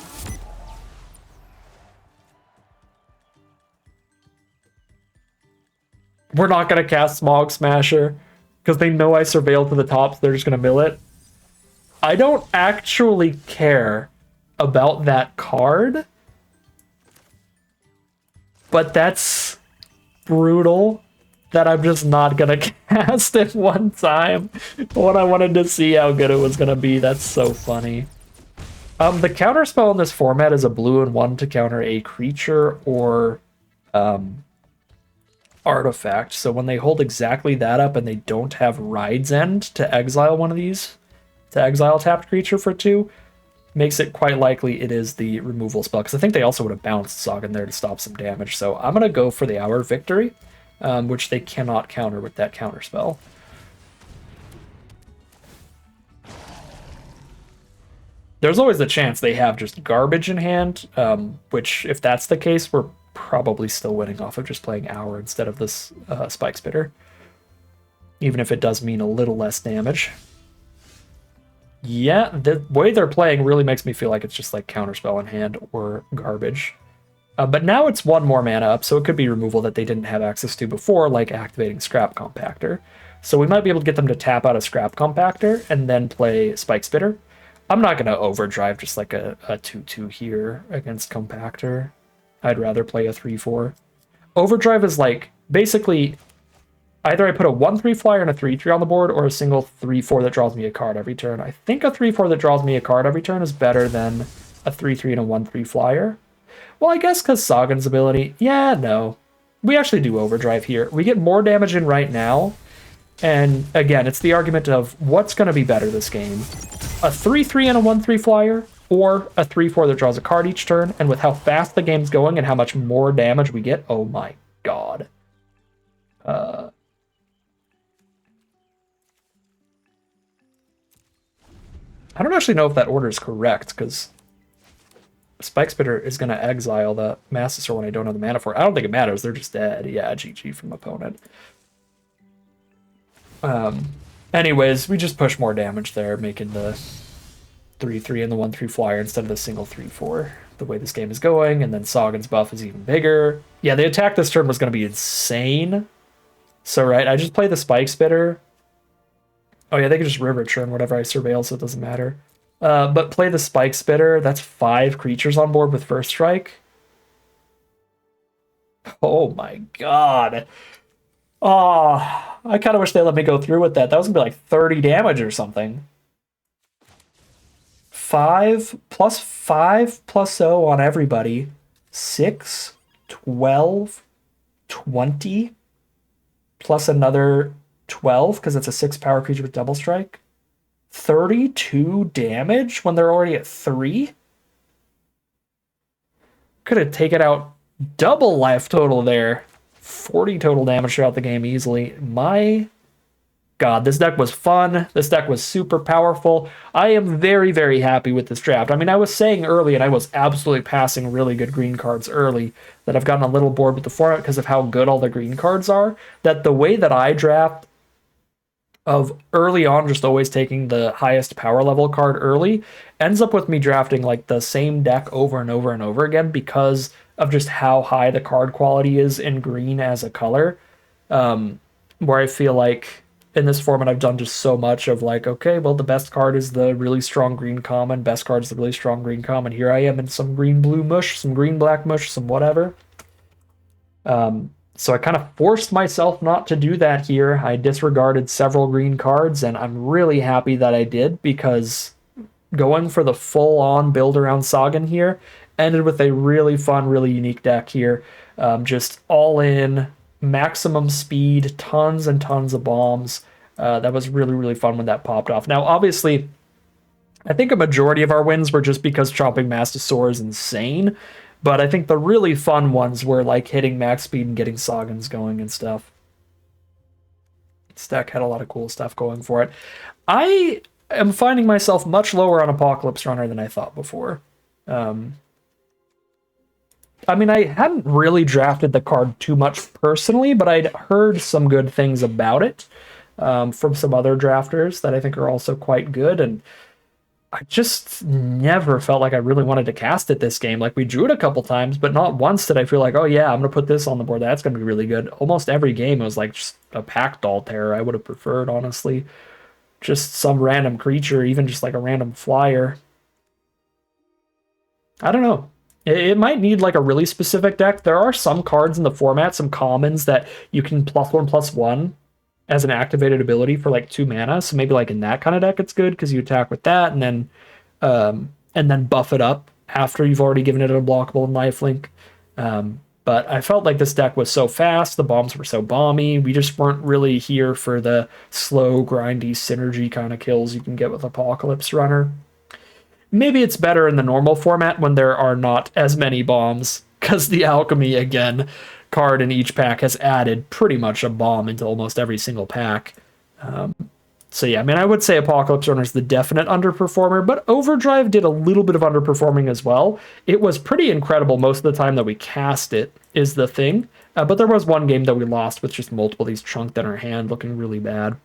We're not going to cast Smog Smasher because they know I surveil to the top, so they're just going to mill it. I don't actually care about that card, but that's brutal that I'm just not going to cast it one time when I wanted to see how good it was going to be. That's so funny. The counterspell in this format is a blue and 1 to counter a creature or artifact. So when they hold exactly that up and they don't have Ride's End to exile one of these, to exile tapped creature for 2, makes it quite likely it is the removal spell. Because I think they also would have bounced Sagan there to stop some damage. So I'm going to go for the Our Victory, which they cannot counter with that counter spell. There's always the chance they have just garbage in hand, which if that's the case, we're probably still winning off of just playing Our instead of this Spike Spitter. Even if it does mean a little less damage. Yeah, the way they're playing really makes me feel like it's just like counterspell in hand or garbage. But now it's 1 more mana up, so it could be removal that they didn't have access to before, like activating Scrap Compactor. So we might be able to get them to tap out a Scrap Compactor and then play Spike Spitter. I'm not going to overdrive just like a 2-2 here against Compactor. I'd rather play a 3-4. Overdrive is like, basically, either I put a 1-3 flyer and a 3-3 on the board, or a single 3-4 that draws me a card every turn. I think a 3-4 that draws me a card every turn is better than a 3-3 and a 1-3 flyer. Well, I guess because Sagan's ability, yeah, no. We actually do overdrive here. We get more damage in right now, and again, it's the argument of what's going to be better this game. A 3-3 and a 1-3 flyer, or a 3-4 that draws a card each turn, and with how fast the game's going and how much more damage we get, oh my god. I don't actually know if that order is correct, because Spike Spitter is going to exile the Mastosaur when I don't have the mana for it. I don't think it matters, they're just dead. Yeah, GG from opponent. Anyways, we just push more damage there, making the 3-3 and the 1-3 flyer instead of the single 3-4. The way this game is going, and then Sagan's buff is even bigger. Yeah, the attack this turn was going to be insane. So, right, I just play the Spike Spitter. Oh yeah, they can just River Churn whatever I surveil, so it doesn't matter. But play the Spike Spitter. That's 5 creatures on board with First Strike. Oh my god. Oh, I kind of wish they let me go through with that. That was going to be like 30 damage or something. 5 plus 5 plus 0 on everybody. 6, 12, 20, plus another 12, because it's a 6 power creature with double strike. 32 damage when they're already at 3? Could have taken out double life total there. 40 total damage throughout the game easily. My god, this deck was fun. This deck was super powerful. I am very, very happy with this draft. I mean, I was saying early, and I was absolutely passing really good green cards early, that I've gotten a little bored with the format because of how good all the green cards are, that the way that I draft of early on just always taking the highest power level card early ends up with me drafting like the same deck over and over and over again because of just how high the card quality is in green as a color. Where I feel like in this format I've done just so much of like, okay, well the best card is the really strong green common, best card is the really strong green common. Here I am in some green blue mush, some green black mush, some whatever. So I kind of forced myself not to do that here. I disregarded several green cards, and I'm really happy that I did, because going for the full-on build around Sagan here ended with a really fun, really unique deck here. Just all in, maximum speed, tons and tons of bombs. That was really, really fun when that popped off. Now, obviously, I think a majority of our wins were just because chopping Mastosaur is insane. But I think the really fun ones were like hitting max speed and getting Sagans going and stuff. This deck had a lot of cool stuff going for it. I am finding myself much lower on Apocalypse Runner than I thought before. I mean, I hadn't really drafted the card too much personally, but I'd heard some good things about it from some other drafters that I think are also quite good. And I just never felt like I really wanted to cast it this game. Like, we drew it a couple times, but not once did I feel like, oh yeah, I'm gonna put this on the board. That's gonna be really good. Almost every game it was like just a pack doll terror. I would have preferred, honestly, just some random creature, even just like a random flyer. I don't know. It might need like a really specific deck. There are some cards in the format, some commons that you can +1/+1 as an activated ability for like 2 mana. So maybe like in that kind of deck, it's good because you attack with that and then buff it up after you've already given it a blockable and lifelink. But I felt like this deck was so fast, the bombs were so bomby. We just weren't really here for the slow, grindy synergy kind of kills you can get with Apocalypse Runner. Maybe it's better in the normal format when there are not as many bombs, because the Alchemy, again, card in each pack has added pretty much a bomb into almost every single pack. So yeah, I mean, I would say Apocalypse Runner is the definite underperformer, but Overdrive did a little bit of underperforming as well. It was pretty incredible most of the time that we cast it, is the thing. But there was one game that we lost with just multiple of these chunked in our hand, looking really bad.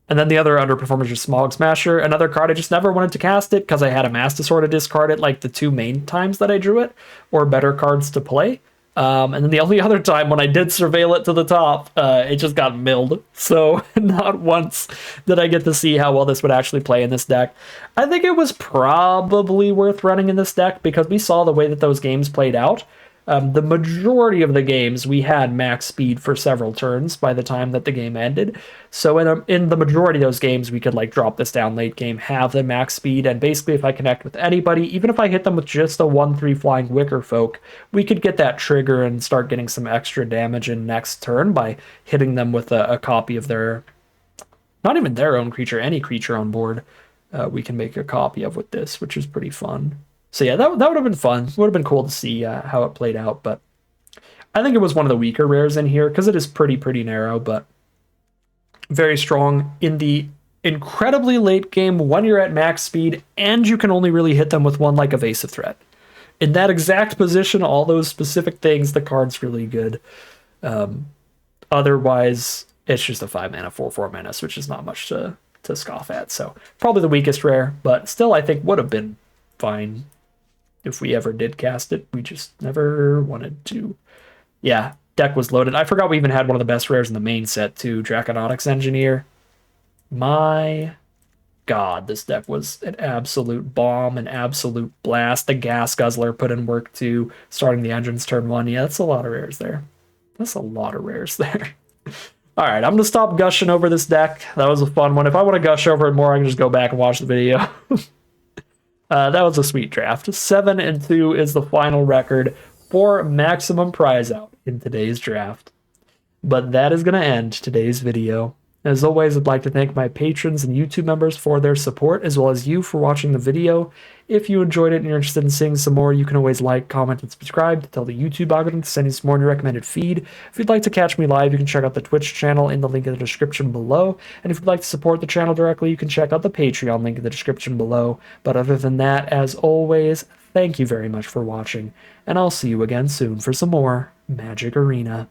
And then the other underperformer is just Smog Smasher, another card I just never wanted to cast it because I had a Mastosaur to discard it like the 2 main times that I drew it, or better cards to play. And then the only other time when I did surveil it to the top, it just got milled. So not once did I get to see how well this would actually play in this deck. I think it was probably worth running in this deck because we saw the way that those games played out. The majority of the games, we had max speed for several turns by the time that the game ended. So in the majority of those games, we could like drop this down late game, have the max speed, and basically if I connect with anybody, even if I hit them with just a 1/3 flying Wicker Folk, we could get that trigger and start getting some extra damage in next turn by hitting them with a copy of their, not even their own creature, any creature on board, we can make a copy of with this, which is pretty fun. So yeah, that would have been fun. Would have been cool to see how it played out, but I think it was one of the weaker rares in here because it is pretty narrow, but very strong in the incredibly late game when you're at max speed and you can only really hit them with one like evasive threat. In that exact position, all those specific things, the card's really good. Otherwise, it's just a 5 mana, 4/4 menace, which is not much to scoff at. So probably the weakest rare, but still I think would have been fine if we ever did cast it. We just never wanted to. Yeah, deck was loaded. I forgot we even had one of the best rares in the main set too, Draconautics Engineer. My god, this deck was an absolute bomb, an absolute blast. The Gas Guzzler put in work too, starting the engines turn 1. Yeah, that's a lot of rares there. That's a lot of rares there. All right, I'm going to stop gushing over this deck. That was a fun one. If I want to gush over it more, I can just go back and watch the video. That was a sweet draft. 7-2 is the final record for maximum prize out in today's draft. But that is going to end today's video. As always, I'd like to thank my patrons and YouTube members for their support, as well as you for watching the video. If you enjoyed it and you're interested in seeing some more, you can always like, comment, and subscribe to tell the YouTube algorithm to send you some more in your recommended feed. If you'd like to catch me live, you can check out the Twitch channel in the link in the description below. And if you'd like to support the channel directly, you can check out the Patreon link in the description below. But other than that, as always, thank you very much for watching, and I'll see you again soon for some more Magic Arena.